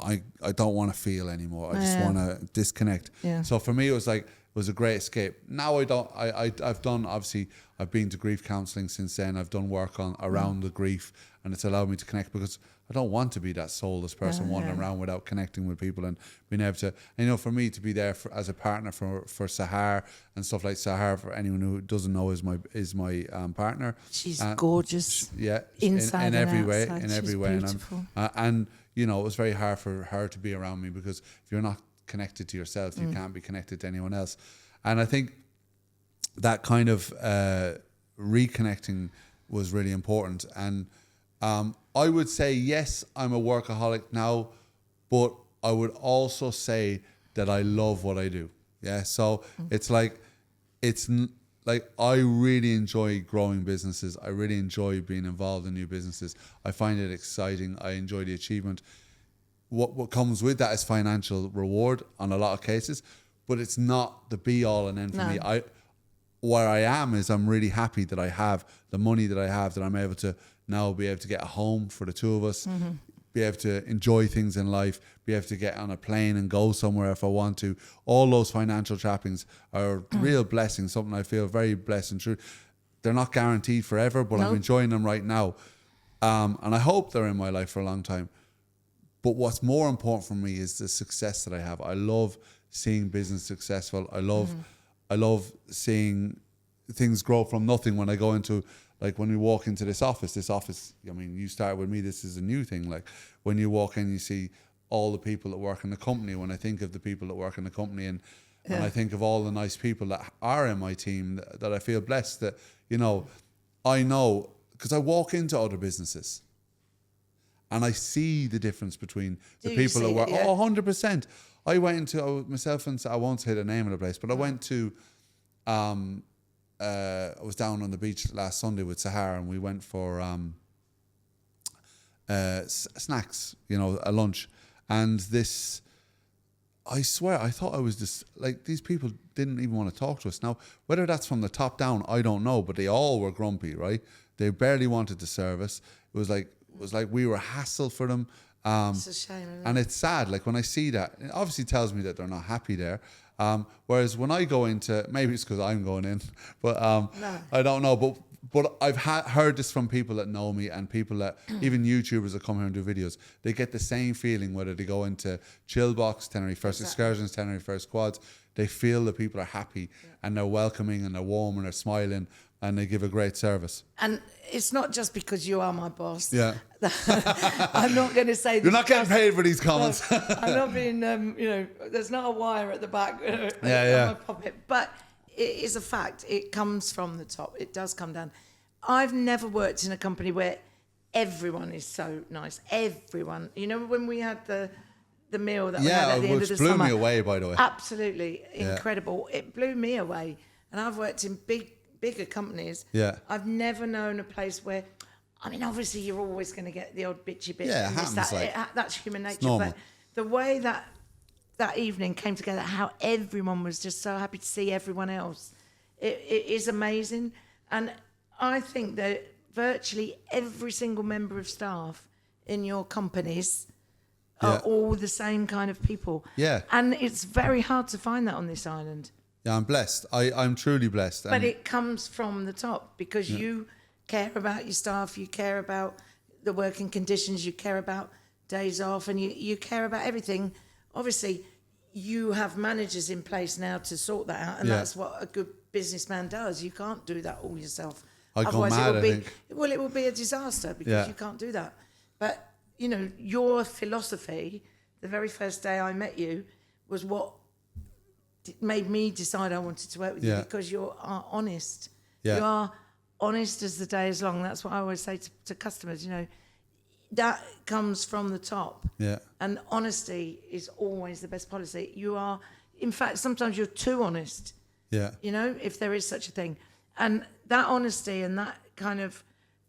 I don't want to feel anymore. I just want to disconnect. Yeah. So for me, it was a great escape. Now I've done, obviously, I've been to grief counselling since then. I've done work around the grief, and it's allowed me to connect because I don't want to be that soulless person wandering around without connecting with people and being able to, you know, for me to be there as a partner for Sahar and stuff like Sahar, for anyone who doesn't know, is my partner. She's gorgeous. Inside in every way, outside. in every way. Beautiful. And you know, it was very hard for her to be around me because if you're not connected to yourself, you can't be connected to anyone else. And I think that kind of reconnecting was really important. And I would say, yes, I'm a workaholic now, but I would also say that I love what I do. Yeah. So it's like I really enjoy growing businesses. I really enjoy being involved in new businesses. I find it exciting. I enjoy the achievement. What comes with that is financial reward on a lot of cases, but it's not the be all and end for me. Where I am is I'm really happy that I have the money that I have, that I'm able to now be able to get a home for the two of us, be able to enjoy things in life, be able to get on a plane and go somewhere if I want to. All those financial trappings are real blessings, something I feel very blessed and true. They're not guaranteed forever, but I'm enjoying them right now. And I hope they're in my life for a long time. But what's more important for me is the success that I have. I love seeing business successful. I love seeing things grow from nothing. When I go into, like, when we walk into this office, I mean, you started with me, this is a new thing. Like, when you walk in, you see all the people that work in the company. When I think of the people that work in the company, and And I think of all the nice people that are in my team that I feel blessed that, you know, I know, because I walk into other businesses and I see the difference between the people that work. Oh, 100%. I went into, myself and I won't say the name of the place, but I went to, I was down on the beach last Sunday with Sahara and we went for snacks, you know, a lunch. And this, I swear, I thought I was just, like, these people didn't even want to talk to us. Now, whether that's from the top down, I don't know, but they all were grumpy, right? They barely wanted to serve us. It was like we were a hassle for them. It's a shame, isn't it? And it's sad, like, when I see that, it obviously tells me that they're not happy there. Whereas when I go into, maybe it's because I'm going in, but No. I don't know, but I've heard this from people that know me and people that, even YouTubers that come here and do videos, they get the same feeling whether they go into Chillbox, Tenerife First Excursions, Tenerife First Quads. They feel that people are happy and they're welcoming and they're warm and they're smiling and they give a great service. And it's not just because you are my boss. Yeah. I'm not going to say... You're not getting paid for these comments. I'm not being, you know, there's not a wire at the back. Yeah. My puppet. But it is a fact. It comes from the top. It does come down. I've never worked in a company where everyone is so nice. Everyone. You know, when we had the meal that we had at the end of the summer. Yeah, which blew me away, by the way. Absolutely incredible. It blew me away. And I've worked in bigger companies. Yeah. I've never known a place where, I mean, obviously you're always going to get the odd bitchy bit. Yeah, it happens. That's human nature. Normal. But the way that evening came together, how everyone was just so happy to see everyone else, it is amazing. And I think that virtually every single member of staff in your companies are all the same kind of people. Yeah. And it's very hard to find that on this island. Yeah, I'm blessed. I'm truly blessed. But it comes from the top because you care about your staff, you care about the working conditions, you care about days off, and you care about everything. Obviously, you have managers in place now to sort that out, and that's what a good businessman does. You can't do that all yourself. I'd go mad, I think. Well, it will be a disaster because you can't do that. But, you know, your philosophy, the very first day I met you, was what made me decide I wanted to work with you because you are honest. Yeah. You are honest as the day is long. That's what I always say to customers, you know. That comes from the top. Yeah. And honesty is always the best policy. You are, in fact, sometimes you're too honest. Yeah. You know, if there is such a thing. And that honesty and that kind of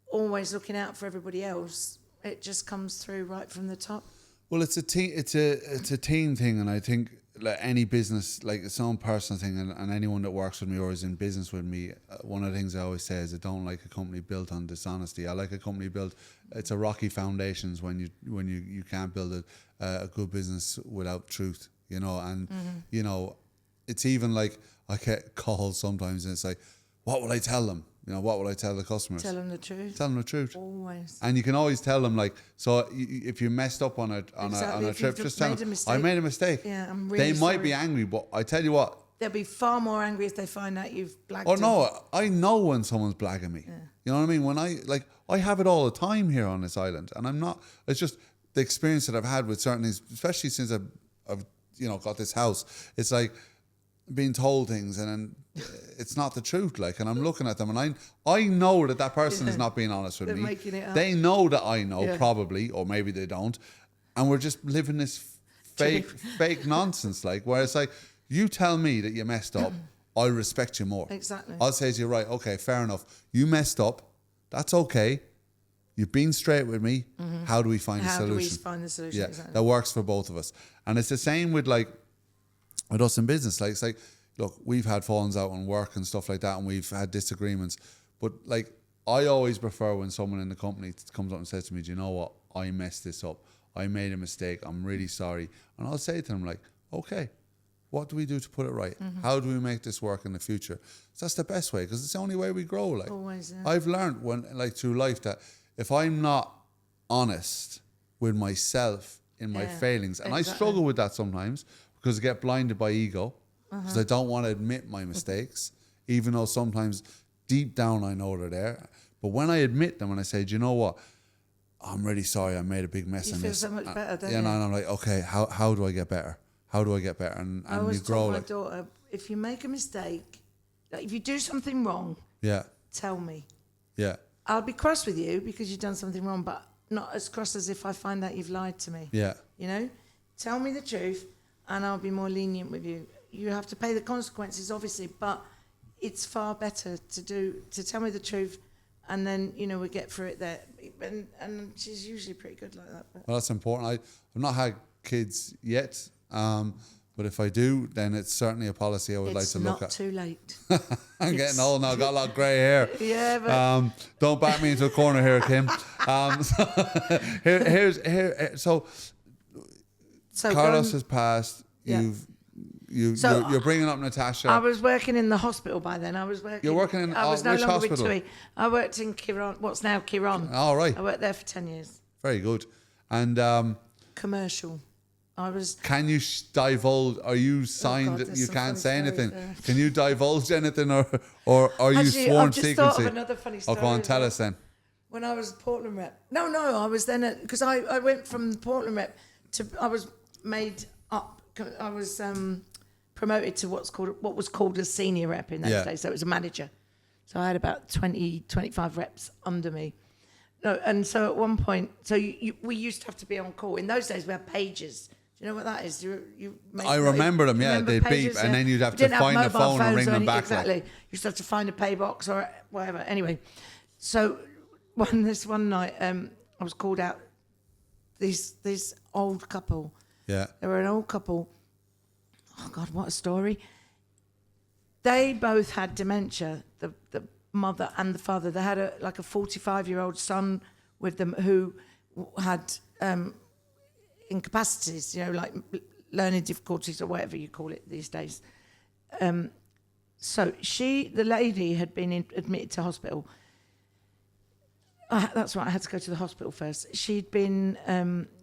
always looking out for everybody else, it just comes through right from the top. Well, it's a team. It's a team thing, and I think like any business, like its own personal thing, and anyone that works with me or is in business with me, one of the things I always say is I don't like a company built on dishonesty. I like a company built. It's a rocky foundations when you can't build a good business without truth, you know. And you know, it's even like I get calls sometimes, and it's like, what will I tell them? You know, what will I tell the customers? Tell them the truth. Tell them the truth. Always. And you can always tell them, like, so if you messed up on a trip, just tell them, I made a mistake. Yeah, I'm really They might be angry, but I tell you what. They'll be far more angry if they find out you've blagged them. them. No, I know when someone's blagging me. Yeah. You know what I mean? When I have it all the time here on this island, and I'm not, it's just the experience that I've had with certain things, especially since I've you know, got this house. It's like being told things and then it's not the truth, like, and I'm looking at them and I know that person is not being honest with They're me. making it up. They know that I know, probably, or maybe they don't, and we're just living this fake nonsense, like, where it's like, you tell me that you messed up, I'll respect you more. Exactly. I'll say to you, right, okay, fair enough, you messed up, that's okay, you've been straight with me, how do we find a solution? How do we find the solution? Yeah, exactly. that works for both of us. And it's the same with us in business. Like, it's like, look, we've had fallings out on work and stuff like that, and we've had disagreements. But like, I always prefer when someone in the company comes up and says to me, do you know what? I messed this up. I made a mistake. I'm really sorry. And I'll say to them, like, okay, what do we do to put it right? How do we make this work in the future? So that's the best way, because it's the only way we grow. Like, always, I've learned through life that if I'm not honest with myself in my failings, and I struggle with that sometimes because I get blinded by ego, because I don't want to admit my mistakes, even though sometimes deep down I know they're there. But when I admit them and I say, do you know what? I'm really sorry, I made a big mess in this. You feel so much better, don't you? you? And I'm like, okay, how do I get better? how do I get better? And I you always grow. told my daughter, if you make a mistake, like if you do something wrong, tell me. Yeah. I'll be cross with you because you've done something wrong, but not as cross as if I find out you've lied to me. Yeah. You know, tell me the truth, and I'll be more lenient with you. You have to pay the consequences, obviously, but it's far better to tell me the truth, and then we get through it there. And she's usually pretty good like that. Well, that's important. I've not had kids yet, but if I do, then it's certainly a policy I would like to look at. It's not too late. I'm getting old now. I've got a lot of grey hair. Yeah, but don't back me into a corner here, Kim. So Carlos has passed. Yeah. You're bringing up Natasha. I was working in the hospital by then. You're working in I was no which longer hospital? with TUI. I worked in Kiron, what's now Kiron. All right. I worked there for 10 years. Very good. And commercial. I was. Can you divulge? Are you signed? God, you can't say anything. There. Can you divulge anything, or are you Actually, sworn I've just secrecy? thought of another funny story. Oh, go on, tell us then. When I was Portland rep. No, I was then because I went from the Portland rep to I was made up. I was promoted to what was called a senior rep in those days. So it was a manager. So I had about 25 reps under me. No, and so at one point, we used to have to be on call. In those days, we had pagers. Do you know what that is? I remember them, yeah. They'd beep, and then you'd have to find the phone and ring them back. Exactly. You used to have to find a pay box or whatever. Anyway, so one night, I was called out. This old couple. Yeah. They were an old couple. Oh God, what a story! They both had dementia. The mother and the father. They had a 45-year-old son with them who had incapacities, like learning difficulties or whatever you call it these days. So the lady had been admitted to hospital. That's right, I had to go to the hospital first. She'd been,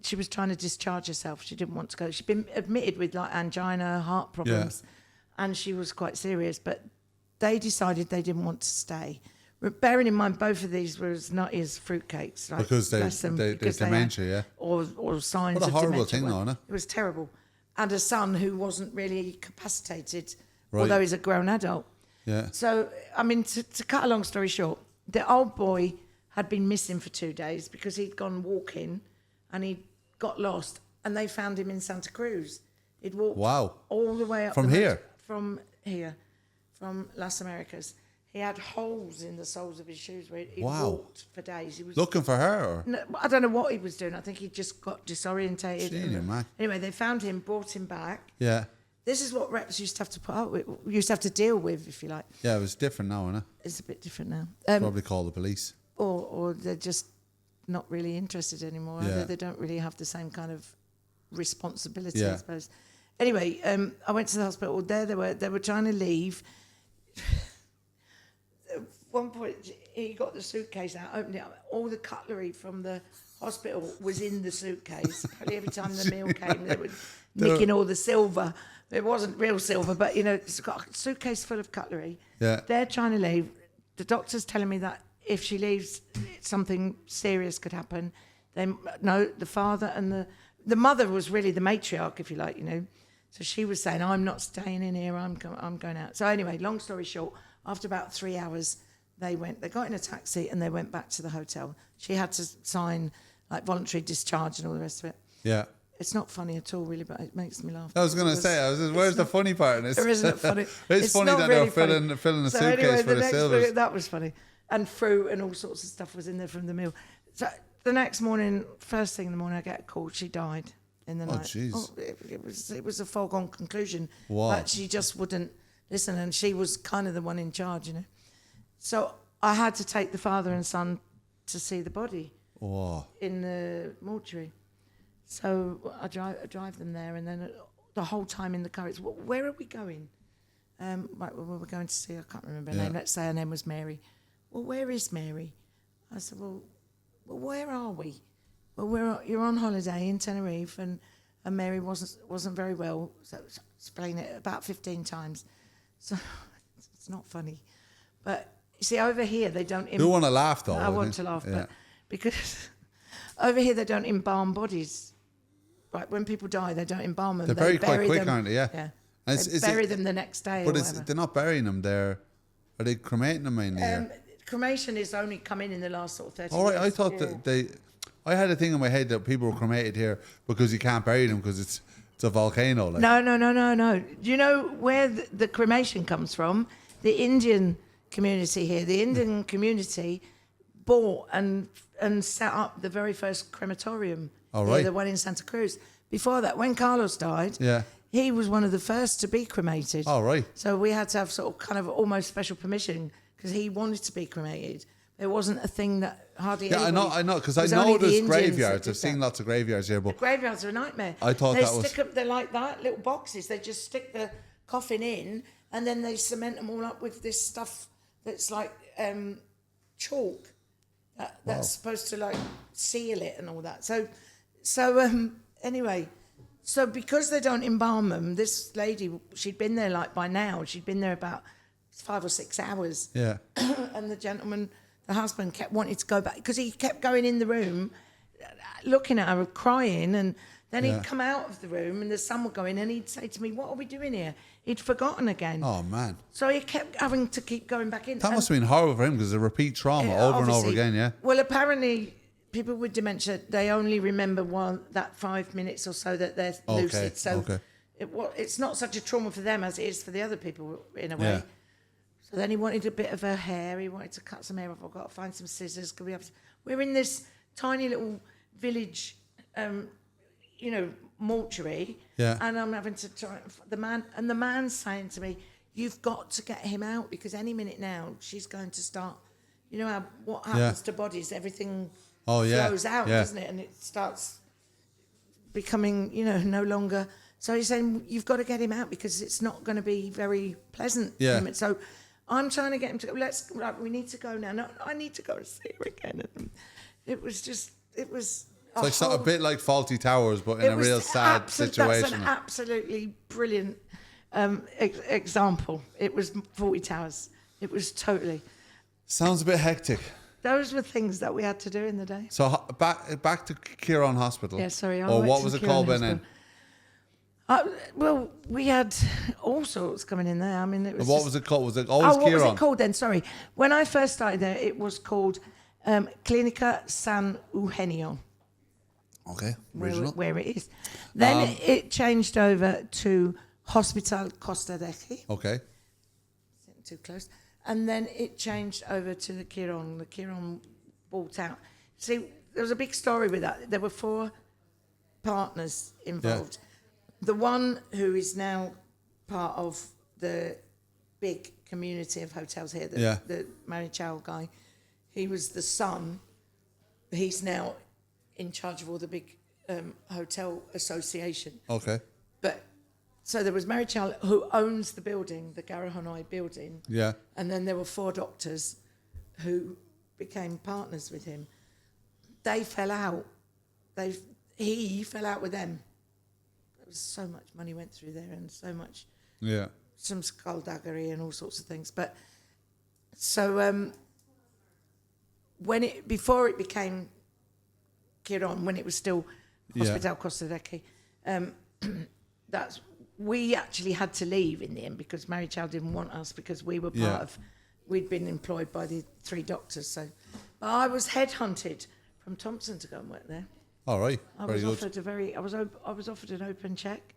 she was trying to discharge herself. She didn't want to go. She'd been admitted with angina, heart problems, and she was quite serious, but they decided they didn't want to stay. Bearing in mind, both of these were as nutty as fruitcakes. Because there's dementia, or signs of dementia. What a horrible thing, though, isn't it? It was terrible. And a son who wasn't really capacitated, right. Although he's a grown adult. Yeah. So, I mean, to cut a long story short, the old boy had been missing for 2 days because he'd gone walking and he got lost, and they found him in Santa Cruz. He'd walked all the way up from here? From Las Americas. He had holes in the soles of his shoes where he walked for days. He was looking for her? Or? No, I don't know what he was doing. I think he just got disorientated. Senior, man. Anyway, they found him, brought him back. Yeah. This is what reps used to have to put up with, used to have to deal with, if you like. Yeah, it was different now, isn't it? It's a bit different now. Probably call the police. Or they're just not really interested anymore. Yeah. They don't really have the same kind of responsibility, yeah. I suppose. Anyway, I went to the hospital. There they were trying to leave. At one point, he got the suitcase out, opened it up. All the cutlery from the hospital was in the suitcase. Probably every time the meal came, they were nicking all the silver. It wasn't real silver, but, it's got a suitcase full of cutlery. Yeah. They're trying to leave. The doctor's telling me that if she leaves, something serious could happen. The father and the mother was really the matriarch, if you like, So she was saying, I'm not staying in here, I'm going out. So anyway, long story short, after about 3 hours, they got in a taxi and they went back to the hotel. She had to sign voluntary discharge and all the rest of it. Yeah. It's not funny at all, really, but it makes me laugh. I was going to say, where's the funny part in this? There isn't funny. It's funny that really they're filling a suitcase for the silvers. That was funny. And fruit and all sorts of stuff was in there from the meal. So the next morning, first thing in the morning, I get a call. She died in the night. Jeez. It was a foregone conclusion. Wow. But she just wouldn't listen, and she was kind of the one in charge, So I had to take the father and son to see the body in the mortuary. So I drive them there, and then the whole time in the car, it's, where are we going? Right, well, we're going to see, I can't remember her name. Let's say her name was Mary. Well, where is Mary? I said, well, where are we? Well, you're on holiday in Tenerife, and Mary wasn't very well. So explain it about 15 times. So it's not funny, but you see, over here they don't. You want to laugh though? I want to laugh, but because over here they don't embalm bodies. like when people die, they don't embalm them. They're very quite quick, aren't they? Yeah. Yeah. They bury them the next day. But they're not burying them. Are they cremating them mainly? Cremation is only come in the last sort of 30 All right, years. I thought that I had a thing in my head that people were cremated here because you can't bury them because it's a volcano. Like. No. Do you know where the cremation comes from? The Indian community here. The Indian community bought and set up the very first crematorium. All right. The one in Santa Cruz. Before that, when Carlos died, he was one of the first to be cremated. All right. So we had to have sort of kind of almost special permission because he wanted to be cremated. It wasn't a thing that hardly anybody... Yeah, I know, because I know there's graveyards. I've seen lots of graveyards here, but... The graveyards are a nightmare. I thought They're like that, little boxes. They just stick the coffin in and then they cement them all up with this stuff that's like chalk that's supposed to like seal it and all that. So anyway, so because they don't embalm them, this lady, she'd been there like by now, she'd been there about 5 or 6 hours. Yeah. And the gentleman, the husband, kept wanting to go back because he kept going in the room, looking at her, crying, and then he'd come out of the room and the sun would go in and he'd say to me, "What are we doing here?" He'd forgotten again. Oh, man. So he kept having to keep going back in. That must have been horrible for him because it's a repeat trauma over and over again, yeah? Well, apparently, people with dementia, they only remember that 5 minutes or so that they're lucid. So it's not such a trauma for them as it is for the other people in a way. Yeah. So then he wanted a bit of her hair. He wanted to cut some hair off. I've got to find some scissors. We're in this tiny little village, mortuary. Yeah. And I'm having to try the man's saying to me, "You've got to get him out because any minute now she's going to start. You know what happens to bodies? Everything flows out, doesn't it? And it starts becoming, no longer." So he's saying, "You've got to get him out because it's not going to be very pleasant." Yeah. So I'm trying to get him to go. We need to go now. No, I need to go and see her again. And it was. It's like a bit like Faulty Towers, but in a real sad situation. That's an absolutely brilliant example. It was Faulty Towers. It was totally. Sounds a bit hectic. Those were things that we had to do in the day. So back to Kieran Hospital. Yeah, sorry. Or what was it called by then? Well, we had all sorts coming in there. I mean, it was. What was it called? Was it always Kieran? What was it called then? Sorry. When I first started there, it was called Clínica San Eugenio. Okay, original. Where it is. Then it changed over to Hospital Costa de Chi. Okay. Sitting too close. And then it changed over to the Quirón. The Quirón bought out. See, there was a big story with that. There were 4 partners involved. Yeah. The one who is now part of the big community of hotels here, the Marichal guy, he was the son. He's now in charge of all the big hotel association. Okay. But so there was Marichal who owns the building, the Garahonai building. Yeah. And then there were 4 doctors who became partners with him. They fell out. He fell out with them. There was so much money went through there and so much. Yeah. Some skullduggery and all sorts of things. But so before it became Quirón, when it was still Hospital Costa de Chi, we actually had to leave in the end because Marichal didn't want us because we were we'd been employed by the 3 doctors. So, but I was headhunted from Thompson to go and work there. All right, I was offered an open check.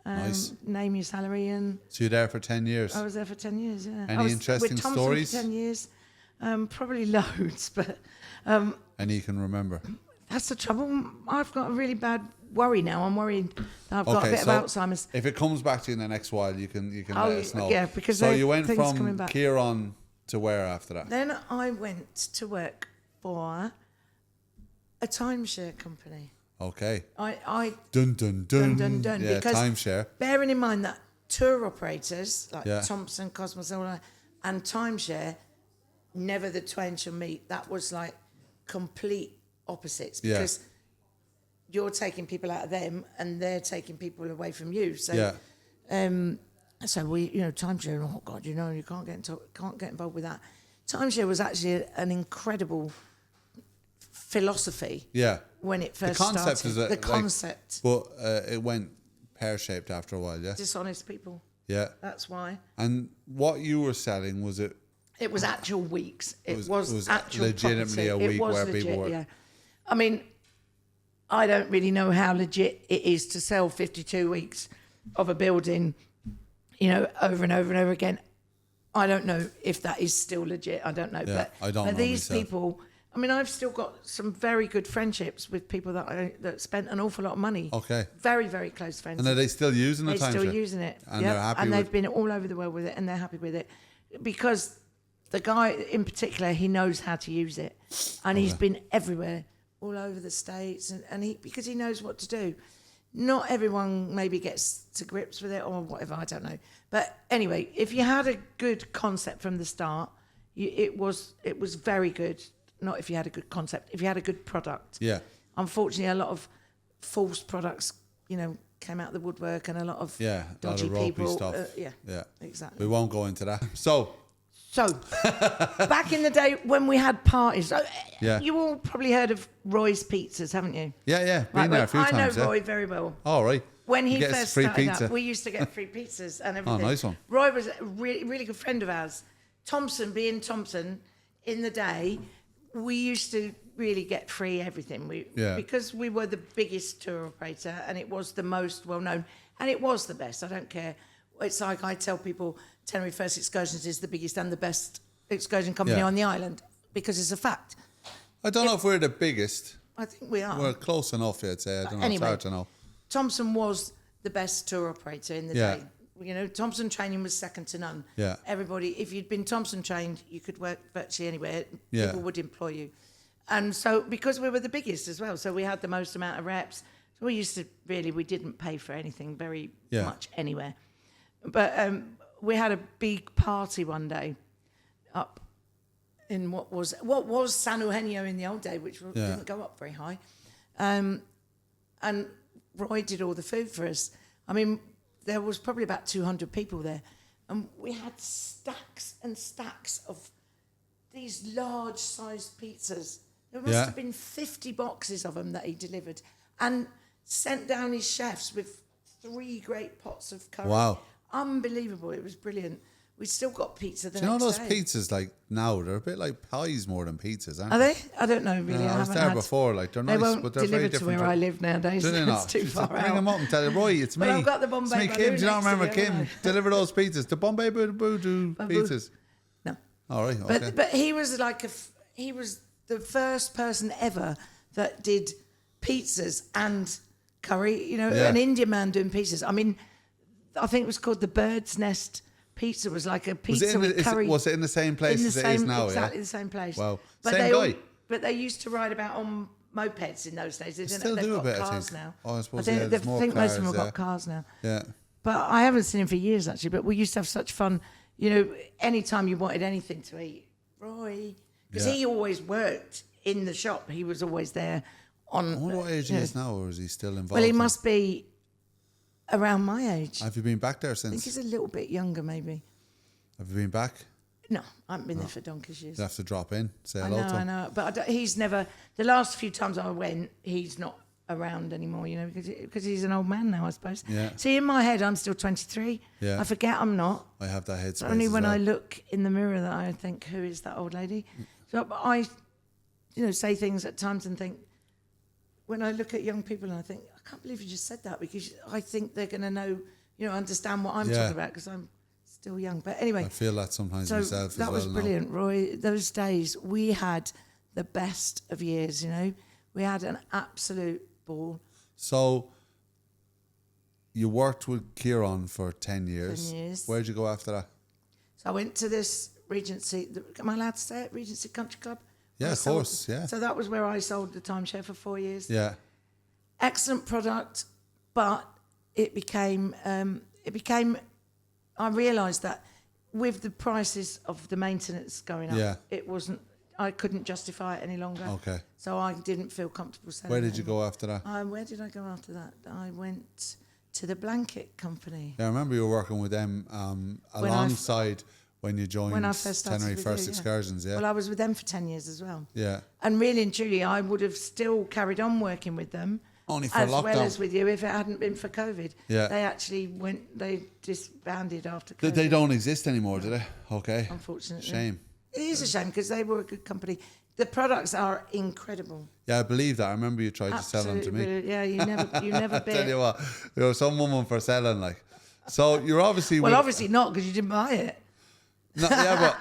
Nice. Name your salary and. So you're there for 10 years. I was there for 10 years. Yeah. Any interesting with Thompson stories? For 10 years, probably loads, but. Any you can remember. That's the trouble. I've got a really bad worry now. I'm worried that I've got a bit of Alzheimer's. If it comes back to you in the next while, you can let us know. Yeah, because so you went from Kieran to where after that? Then I went to work for a timeshare company. Okay. I dun dun dun dun dun. Yeah, because timeshare. Bearing in mind that tour operators like Thompson, Cosmos, and timeshare, never the twain shall meet. That was like complete opposites because you're taking people out of them and they're taking people away from you. So, so we, timeshare. Oh God, you can't get involved with that. Timeshare was actually an incredible philosophy. Yeah. When it first the concept started. The concept. But it went pear-shaped after a while, yeah? Dishonest people. Yeah. That's why. And what you were selling, was it... It was actual weeks. It was actual legitimately property. a week where legit, people were... Yeah. I mean, I don't really know how legit it is to sell 52 weeks of a building, you know, over and over and over again. I don't know if that is still legit. I don't know. Yeah, I don't know these myself. people... I mean, I've still got some very good friendships with people that spent an awful lot of money. Okay. Very, very close friends. And are they still using the timeshare? They're still using it. And they're happy and with they've been all over the world with it, and they're happy with it. Because the guy in particular, he knows how to use it. And he's been everywhere, all over the States, because he knows what to do. Not everyone maybe gets to grips with it or whatever, I don't know. But anyway, if you had a good concept from the start, it was very good. Not if you had a good concept, if you had a good product. Yeah. Unfortunately, a lot of false products, you know, came out of the woodwork, and a lot of dodgy people. Stuff. Yeah, exactly. We won't go into that. So, back in the day when we had parties, yeah. You all probably heard of Roy's Pizzas, haven't you? Yeah. Been there a few times. I know Roy very well. Oh, right. When he first started pizza. up, we used to get free pizzas and everything. Oh, nice one. Roy was a really, really good friend of ours. Thompson, being Thompson, in the day, we used to really get free everything. Because we were the biggest tour operator, and it was the most well-known, and it was the best. I don't care. It's like I tell people, Tenerife First Excursions is the biggest and the best excursion company on the island, because it's a fact. I don't know if we're the biggest. I think we are. We're close enough, I'd say. I don't know. Anyway, it's hard to know. Thompson was the best tour operator in the day. You know, Thompson training was second to none. Yeah. Everybody, if you'd been Thompson trained, you could work virtually anywhere. Yeah. People would employ you. And so, because we were the biggest as well, so we had the most amount of reps. So we didn't pay for anything very much anywhere. But we had a big party one day up in what was San Eugenio in the old day, which didn't go up very high. And Roy did all the food for us. I mean, there was probably about 200 people there. And we had stacks and stacks of these large-sized pizzas. There must have been 50 boxes of them that he delivered. And sent down his chefs with 3 great pots of curry. Wow. Unbelievable. It was brilliant. We still got pizza the Do you know next those day. pizzas, like, now, they're a bit like pies more than pizzas, aren't Are they? they? I don't know, really. I was there before. Like, they're nice, won't but they're very deliver to different. where I live nowadays. Do they not? It's too far Bring out. them up and tell you, Roy, it's me. Well, I've got the Bombay It's me, Baloo Kim. Do you not next to remember me, Kim? haven't I? Deliver those pizzas. The Bombay Baloo pizzas. No. All right, okay. But he was he was the first person ever that did pizzas and curry. You know, an Indian man doing pizzas. I mean, I think it was called the Bird's Nest Pizza. Was like a pizza with curry. Was it in the same place as it is now? Exactly the same place. Wow. But Same guy. But they used to ride about on mopeds in those days. They didn't. Still They've do a got bit, I cars think. now. Oh, I suppose, think, there's more most of them cars, have got cars now. Yeah. But I haven't seen him for years, actually. But we used to have such fun. You know, anytime you wanted anything to eat, Roy, because he always worked in the shop. He was always there. I wonder what age he is now, or is he still involved? Well, he must be around my age. Have you been back there I think since? he's a little bit younger, maybe. Have you been back? No, I haven't been there for donkey's years. You have to drop in, say hello to him. I know. But he's never... The last few times I went, he's not around anymore, you know, because he's an old man now, I suppose. Yeah. See, in my head, I'm still 23. Yeah. I forget I'm not. I have that headspace. It's only when as well. I look in the mirror that I think, who is that old lady? So I, say things at times and think, when I look at young people and I think, I can't believe you just said that, because I think they're going to know, understand what I'm talking about, because I'm still young. But anyway. I feel that sometimes myself as well. That was brilliant, Roy. Those days, we had the best of years, We had an absolute ball. So, you worked with Kieran for 10 years. 10 years. Where'd you go after that? So I went to this Regency, am I allowed to say it? Regency Country Club? Yeah, of course, yeah. So that was where I sold the timeshare for 4 years. Yeah. Excellent product, but it became, I realised that with the prices of the maintenance going up, I couldn't justify it any longer. Okay. So I didn't feel comfortable selling it. Where did you go after that? Where did I go after that? I went to the blanket company. Yeah, I remember you were working with them alongside when you joined when I first started Tenerife with First you, Excursions, yeah. Well, I was with them for 10 years as well. Yeah. And really and truly, I would have still carried on working with them. Only for as lockdown. well as with you, if it hadn't been for COVID. Yeah. They actually they disbanded after COVID. They don't exist anymore, do they? Okay. Unfortunately. Shame. It is a shame because they were a good company. The products are incredible. Yeah, I believe that. I remember you tried to sell them to me. Brilliant. Yeah, you never bit. Tell you what, you're some woman for selling, like. So you're obviously... Well, obviously not, because you didn't buy it. No, yeah,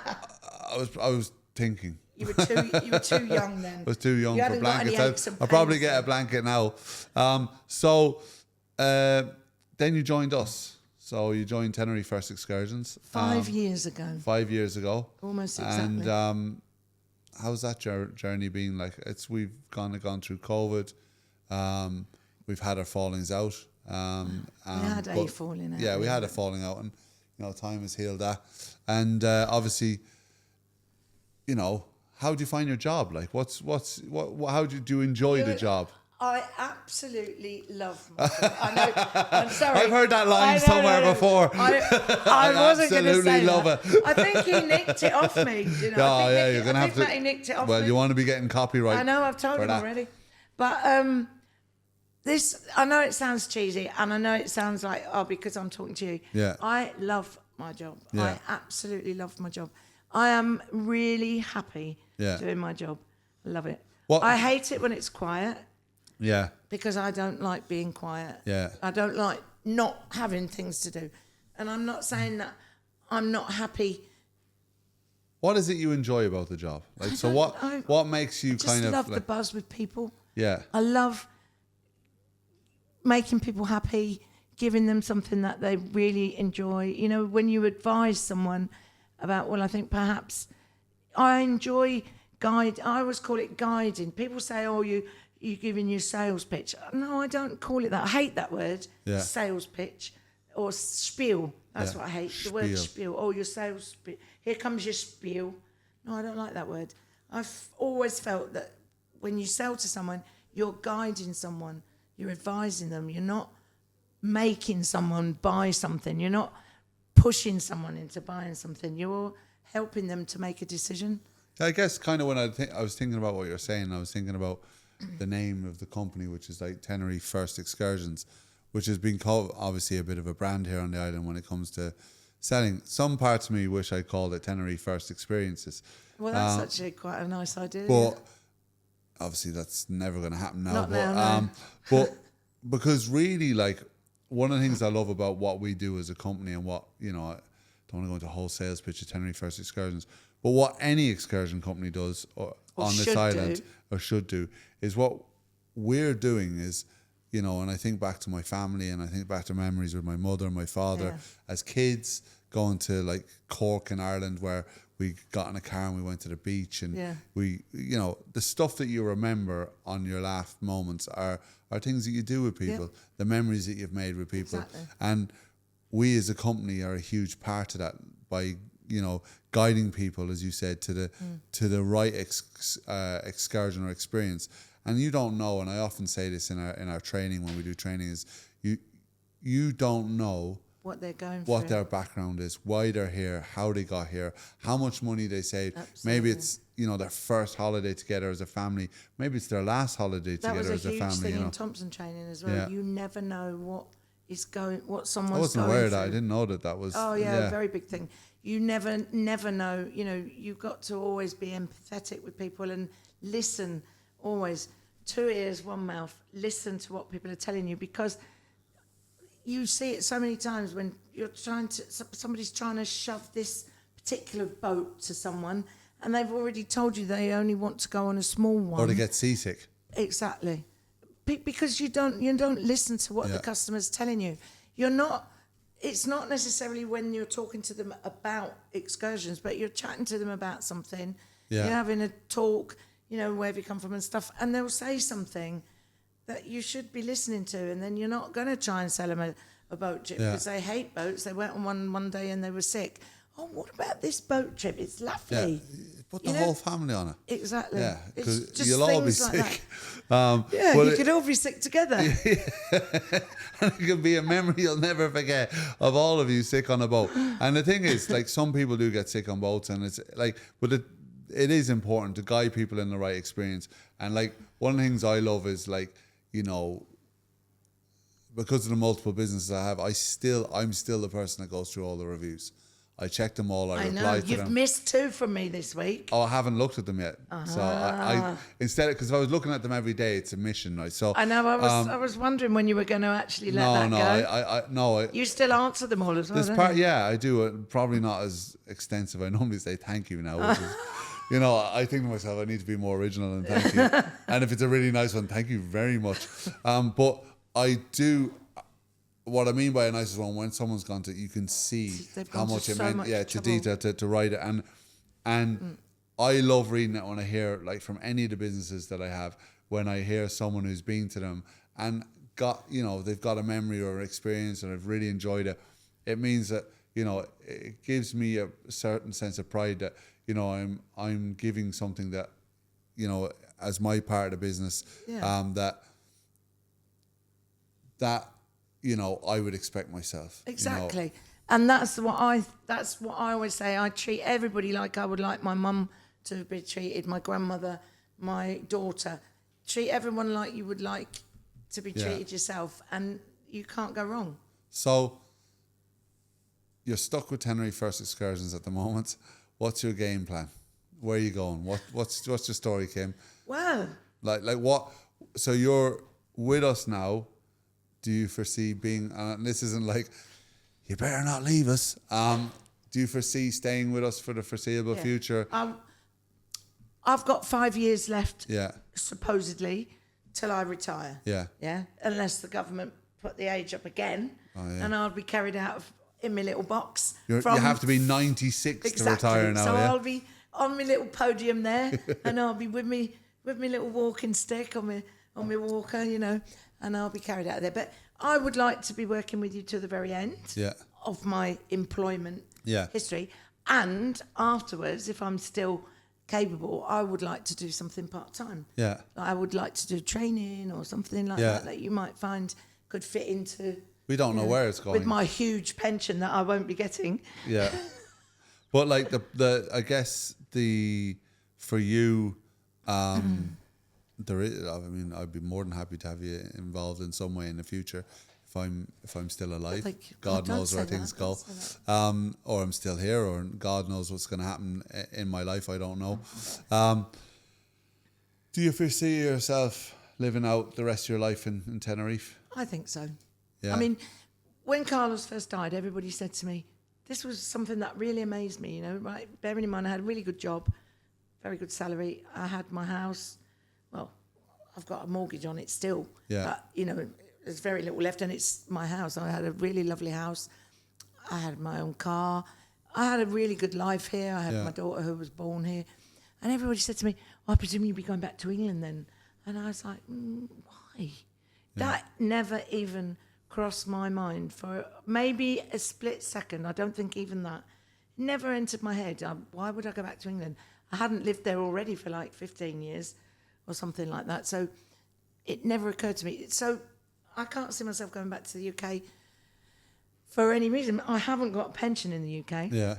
but I was thinking. You were too young then. I was too young for blankets. I'll probably get a blanket now. Then you joined us. So you joined Tenerife First Excursions. 5 years ago. 5 years ago. Almost exactly. And how's that journey been? Like, we've gone through COVID. We've had our fallings out. We had a falling out. Yeah, we had a falling out, and time has healed that. And obviously, how do you find your job? Like, how do you enjoy the job? I absolutely love my job. I know. I'm sorry. I've heard that line somewhere before. I wasn't going to say love that. it. I think he nicked it off me. You're going to have to. He nicked it off well, me. you want to be getting copyright. I know. I've told him already. But this, I know it sounds cheesy, and I know it sounds like because I'm talking to you. Yeah. I love my job. Yeah. I absolutely love my job. I am really happy doing my job. I love it. I hate it when it's quiet. Yeah. Because I don't like being quiet. Yeah. I don't like not having things to do. And I'm not saying that I'm not happy. What is it you enjoy about the job? Like, so what makes you kind of... I just love the buzz with people. Yeah. I love making people happy, giving them something that they really enjoy. When you advise someone about, I think perhaps I enjoy I always call it guiding. People say, you're giving your sales pitch. No, I don't call it that. I hate that word, sales pitch or spiel. That's what I hate, the word spiel. Oh, your sales spiel. Here comes your spiel. No, I don't like that word. I've always felt that when you sell to someone, you're guiding someone, you're advising them. You're not making someone buy something. You're not pushing someone into buying something. You're helping them to make a decision. I guess kind of when I was thinking about what you're saying, I was thinking about the name of the company, which is like Tenerife First Excursions, which has been called obviously a bit of a brand here on the island when it comes to selling. Some parts of me wish I called it Tenerife First Experiences. Well, that's actually quite a nice idea. But obviously that's never going to happen now. Not now, no. But because really, like, one of the things I love about what we do as a company and what, I don't want to go into a whole sales pitch of Tenerife First Excursions, but what any excursion company does on this island or should do is what we're doing is, and I think back to my family and I think back to memories with my mother and my father as kids going to like Cork in Ireland where we got in a car and we went to the beach and we, the stuff that you remember on your laugh moments are things that you do with people, the memories that you've made with people. Exactly. And we as a company are a huge part of that by, guiding people, as you said, to the right excursion or experience. And you don't know, and I often say this in our training when we do training, is you don't know what they're going what through. their background is, why they're here, how they got here, how much money they saved. Absolutely. Maybe it's their first holiday together as a family. Maybe it's their last holiday together as a family. That was a huge thing in Thompson training as well. Yeah. You never know what someone's going through. I wasn't aware of that. I didn't know that was. Oh yeah, a very big thing. You never know. You've got to always be empathetic with people and listen. Always 2 ears, 1 mouth. Listen to what people are telling you, because you see it so many times when somebody's trying to shove this particular boat to someone, and they've already told you they only want to go on a small one. Or to get seasick. Exactly, because you don't listen to what the customer's telling you. It's not necessarily when you're talking to them about excursions, but you're chatting to them about something. Yeah. You're having a talk, where have you come from and stuff, and they'll say something that you should be listening to, and then you're not going to try and sell them a boat trip because they hate boats. They went on one day and they were sick. Oh, what about this boat trip? It's lovely. Put the whole family on it. Exactly. Yeah, because you'll all be sick. You could all be sick together. And it could be a memory you'll never forget of all of you sick on a boat. And the thing is, like, some people do get sick on boats, and it's like, but it is important to guide people in the right experience. And like, one of the things I love is, like, you know, because of the multiple businesses I have, I'm still the person that goes through all the reviews. I check them all. I reply know. to You've them. missed 2 from me this week. Oh, I haven't looked at them yet. So I instead, because if I was looking at them every day, it's a mission, right? So I know. I was wondering when you were going to actually let that go. You still answer them all as well. Yeah, I do. Probably not as extensive. I normally say thank you now, which is, you know, I think to myself, I need to be more original and thank you. And if it's a really nice one, thank you very much. But I do. What I mean by a nice one, when someone's gone to, you can see how much it meant, to detail to write it, and I love reading it when I hear, like, from any of the businesses that I have, when I hear someone who's been to them and got, you know, they've got a memory or experience and I've really enjoyed it. It means that, you know, it gives me a certain sense of pride that, you know, I'm giving something that, you know, as my part of the business, that you know, I would expect myself. Exactly. You know? And that's what I always say. I treat everybody like I would like my mum to be treated, my grandmother, my daughter. Treat everyone like you would like to be treated yourself, and you can't go wrong. So you're stuck with Tenerife First Excursions at the moment. What's your game plan? Where are you going? What's your story, Kim? Well, like what? So you're with us now. Do you foresee being, and this isn't like, you better not leave us. Do you foresee staying with us for the foreseeable future? I've got 5 years left, supposedly, till I retire. Yeah. Unless the government put the age up again, and I'll be carried out in my little box. You have to be 96 to retire now. So I'll be on my little podium there, and I'll be with me little walking stick on my walker, you know. And I'll be carried out of there. But I would like to be working with you to the very end of my employment history. And afterwards, if I'm still capable, I would like to do something part-time. Yeah. I would like to do training or something like that you might find could fit into... We don't know where it's going. With my huge pension that I won't be getting. Yeah. But like I guess for you... There is. I mean, I'd be more than happy to have you involved in some way in the future, if I'm still alive. God knows where things go, or I'm still here, or God knows what's going to happen in my life. I don't know. Do you foresee yourself living out the rest of your life in Tenerife? I think so. Yeah. I mean, when Carlos first died, everybody said to me, this was something that really amazed me. You know, right? Bearing in mind, I had a really good job, very good salary. I had my house. Well, I've got a mortgage on it still. Yeah. But, you know, there's very little left, and it's my house. I had a really lovely house. I had my own car. I had a really good life here. I had my daughter who was born here. And everybody said to me, I presume you'll be going back to England then. And I was like, why? Yeah. That never even crossed my mind for maybe a split second. I don't think even that. Never entered my head. Why would I go back to England? I hadn't lived there already for like 15 years. Or something like that. So it never occurred to me. So I can't see myself going back to the UK for any reason. I haven't got a pension in the UK. Yeah.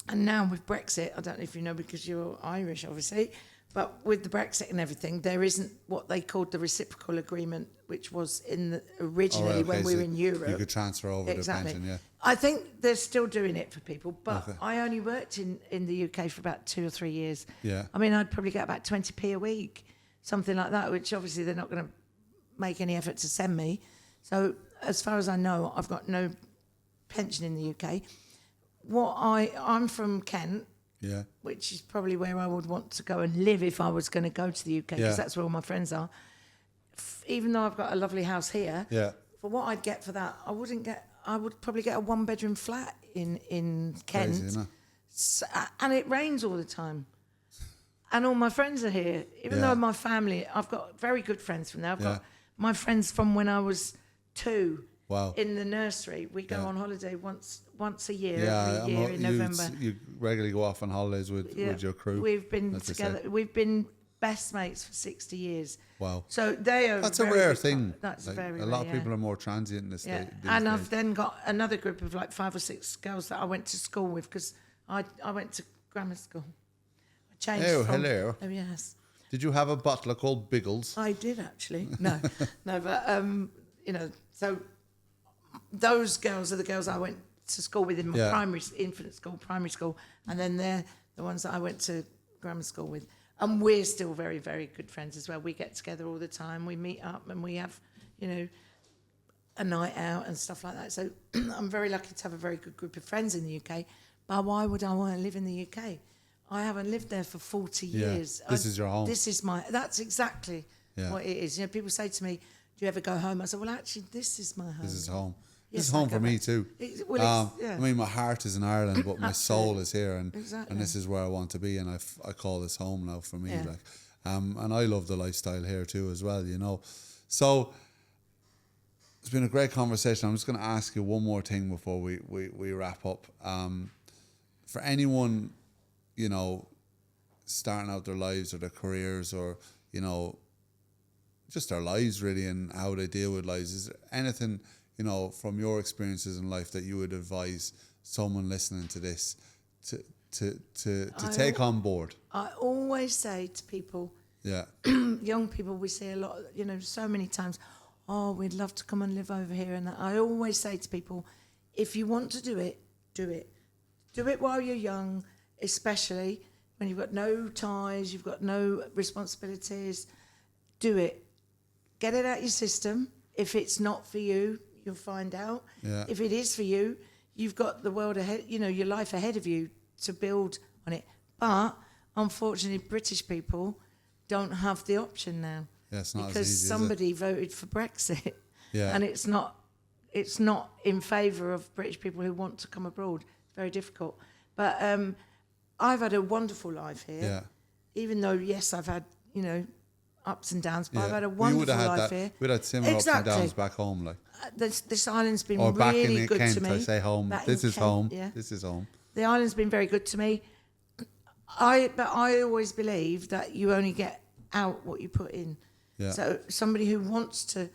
And now with Brexit, I don't know if you know because you're Irish, obviously, but with the Brexit and everything, there isn't what they called the reciprocal agreement, which was originally when we were in Europe. You could transfer over the pension, yeah. I think they're still doing it for people, but I only worked in the UK for about 2 or 3 years. Yeah. I mean, I'd probably get about 20p a week. Something like that, which obviously they're not going to make any effort to send me. So as far as I know, I've got no pension in the UK. I'm from Kent, which is probably where I would want to go and live if I was going to go to the UK, because that's where all my friends are. Even though I've got a lovely house here, for what I'd get for that, I would probably get a 1-bedroom flat in Kent. Crazy, and it rains all the time. And all my friends are here. Even though my family, I've got very good friends from there. I've got my friends from when I was 2 Wow. In the nursery. We go on holiday once a year, every year in November. You regularly go off on holidays with your crew. We've been together. We've been best mates for 60 years. Wow. So they are. That's a rare thing. That's like, very a lot of people are more transient in this day. And I've then got another group of like 5 or 6 girls that I went to school with because I went to grammar school. I changed. Oh, hello. Oh, yes. Did you have a butler called Biggles? I did actually. No, but so those girls are the girls I went to school with in my infant school, primary school, and then they're the ones that I went to grammar school with. And we're still very, very good friends as well. We get together all the time. We meet up and we have, a night out and stuff like that. So I'm very lucky to have a very good group of friends in the UK. But why would I want to live in the UK? I haven't lived there for 40 years. This is your home. That's exactly what it is. People say to me, do you ever go home? I said, well, actually, this is my home. This is home. Yes, this is home for me too. I mean, my heart is in Ireland, but my soul is here, and exactly. and this is where I want to be, and I call this home now for me. And I love the lifestyle here too as well. So it's been a great conversation. I'm just going to ask you one more thing before we wrap up. For anyone, starting out their lives or their careers, or just their lives really, and how they deal with lives, is there anything from your experiences in life that you would advise someone listening to this to take on board? I always say to people, young people, we see a lot, so many times, oh, we'd love to come and live over here. And I always say to people, if you want to do it, do it. Do it while you're young, especially when you've got no ties, you've got no responsibilities. Do it. Get it out your system. If it's not for you, you'll find out. Yeah. If it is for you, you've got the world ahead, your life ahead of you to build on it. But unfortunately, British people don't have the option now. Yeah, it's not because as easy, somebody voted for Brexit. Yeah. And it's not in favour of British people who want to come abroad. It's very difficult. But I've had a wonderful life here. Yeah. Even though, yes, I've had, ups and downs, but I've had a wonderful life here. We'd had similar ups and downs back home, like. This island's been or back really in good Kent, to me. I say home. This is home. Yeah. This is home. The island's been very good to me. But I always believe that you only get out what you put in. Yeah. So somebody who wants to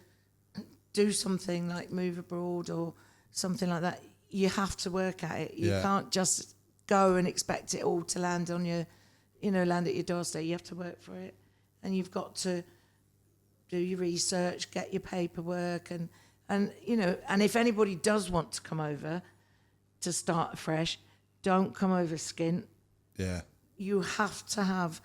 do something like move abroad or something like that, you have to work at it. You can't just go and expect it all to land on your, land at your doorstep. You have to work for it, and you've got to do your research, get your paperwork, and if anybody does want to come over to start afresh, don't come over skint. Yeah. You have to have...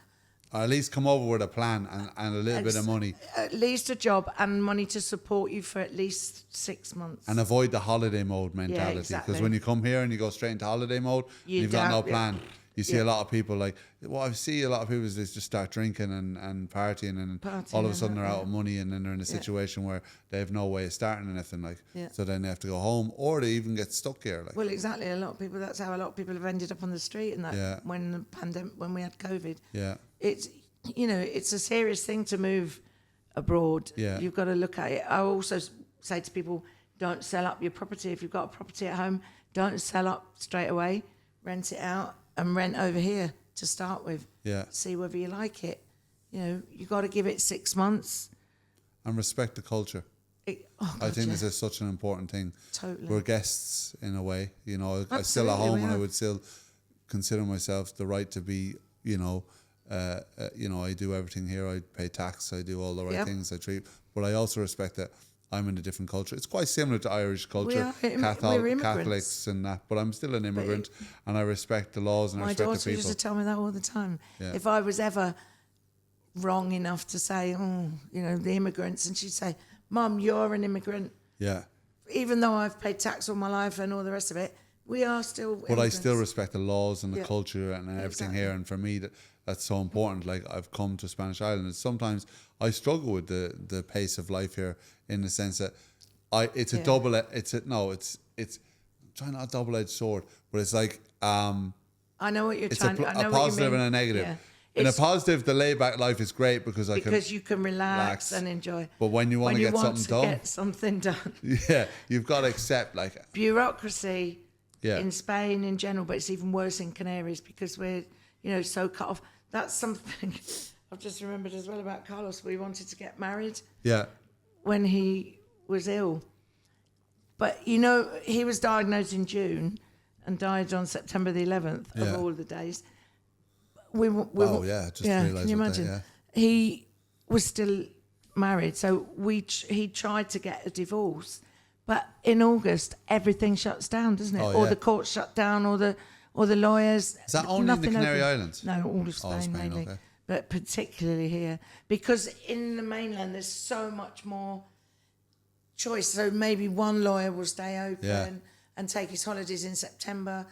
Or at least come over with a plan and a little bit of money. At least a job and money to support you for at least 6 months. And avoid the holiday mode mentality. Yeah, exactly. Because when you come here and you go straight into holiday mode, you've got no plan. You see a lot of people I see a lot of people is they just start drinking and partying, and all of a sudden they're out of money, and then they're in a situation where they have no way of starting anything, so then they have to go home, or they even get stuck here. Well, exactly. A lot of people, that's how a lot of people have ended up on the street, and that when the pandemic, when we had COVID. Yeah. It's, it's a serious thing to move abroad. Yeah. You've got to look at it. I also say to people, don't sell up your property. If you've got a property at home, don't sell up straight away. Rent it out and rent over here to start with. Yeah. See whether you like it. You've got to give it 6 months. And respect the culture. I think this is such an important thing. Totally. We're guests in a way. I still Absolutely, at home, and I would still consider myself the right to be, I do everything here. I pay tax. I do all the right things. I treat, but I also respect that I'm in a different culture. It's quite similar to Irish culture, we're Catholics and that, but I'm still an immigrant, and I respect the laws and I respect the people. My daughter used to tell me that all the time. Yeah. If I was ever wrong enough to say, the immigrants, and she'd say, Mum, you're an immigrant. Yeah. Even though I've paid tax all my life and all the rest of it, we are still immigrants. But I still respect the laws and the culture and everything here, and for me that's so important. Like, I've come to Spanish Island, and sometimes I struggle with the pace of life here, in the sense that it's trying not a double-edged sword, but it's like I know what you're it's trying. a positive and a negative. Yeah. In a positive, the laid back life is great because you can relax and enjoy. But when you want to get something done, yeah, you've got to accept bureaucracy in Spain in general, but it's even worse in Canaries because we're so cut off. That's something I've just remembered as well about Carlos. We wanted to get married. Yeah. When he was ill, but he was diagnosed in June and died on September the 11th of all the days. Just realised. Can you imagine? That, he was still married, so he tried to get a divorce, but in August everything shuts down, doesn't it? All the courts shut down, all the lawyers. Is that only in the Canary Islands? No, all of Spain mainly, okay. But particularly here, because in the mainland there's so much more choice. So maybe one lawyer will stay open and take his holidays in September.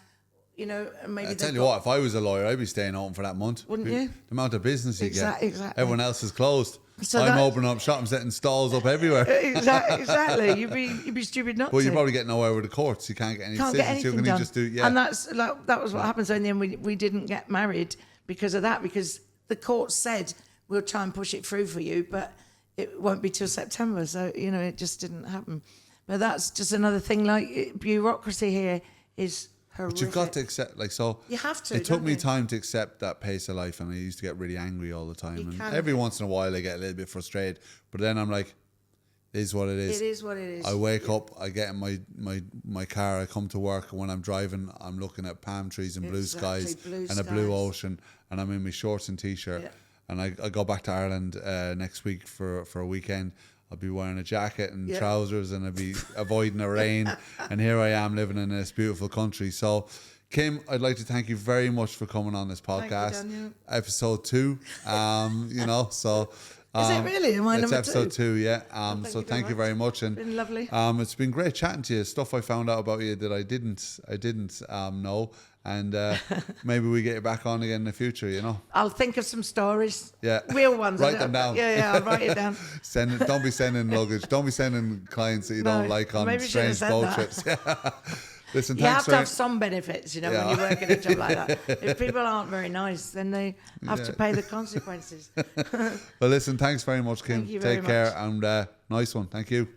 Maybe I tell you what, if I was a lawyer, I'd be staying home for that month. Wouldn't you? The amount of business you get. Exactly. Everyone else is closed. So I'm opening up shop and setting stalls up everywhere. Exactly. You'd be stupid not to. Well, you probably get nowhere with the courts. You can't get any decisions. Anything done. Just do, And that was what happened. So in the end, we didn't get married because of that, because the court said, we'll try and push it through for you, but it won't be till September. So, it just didn't happen. But that's just another thing, bureaucracy here is horrific. But you've got to accept, you have to. It took me time to accept that pace of life, and I used to get really angry all the time. And every once in a while, I get a little bit frustrated. But then I'm like, it is what it is. It is what it is. I wake up, I get in my car, I come to work, and when I'm driving, I'm looking at palm trees and blue skies and a blue ocean, and I'm in my shorts and t-shirt. Yeah. And I go back to Ireland next week for a weekend. I'll be wearing a jacket and trousers, and I'll be avoiding the rain. And here I am living in this beautiful country. So, Kim, I'd like to thank you very much for coming on this podcast. Thank you, episode 2. So. Is it really? Am I it's number episode 2? Yeah. Thank you very much. And it's been lovely. It's been great chatting to you. Stuff I found out about you that I didn't know. And maybe we get you back on again in the future, I'll think of some stories. Yeah. Real ones. Write them down. Yeah, I'll write it down. Don't be sending luggage. Don't be sending clients that you don't like on strange boat trips. Listen, you have to have some benefits, when you work in a job like that. If people aren't very nice, then they have to pay the consequences. Well, listen, thanks very much, Kim. Thank you very Take care, much. and nice one. Thank you.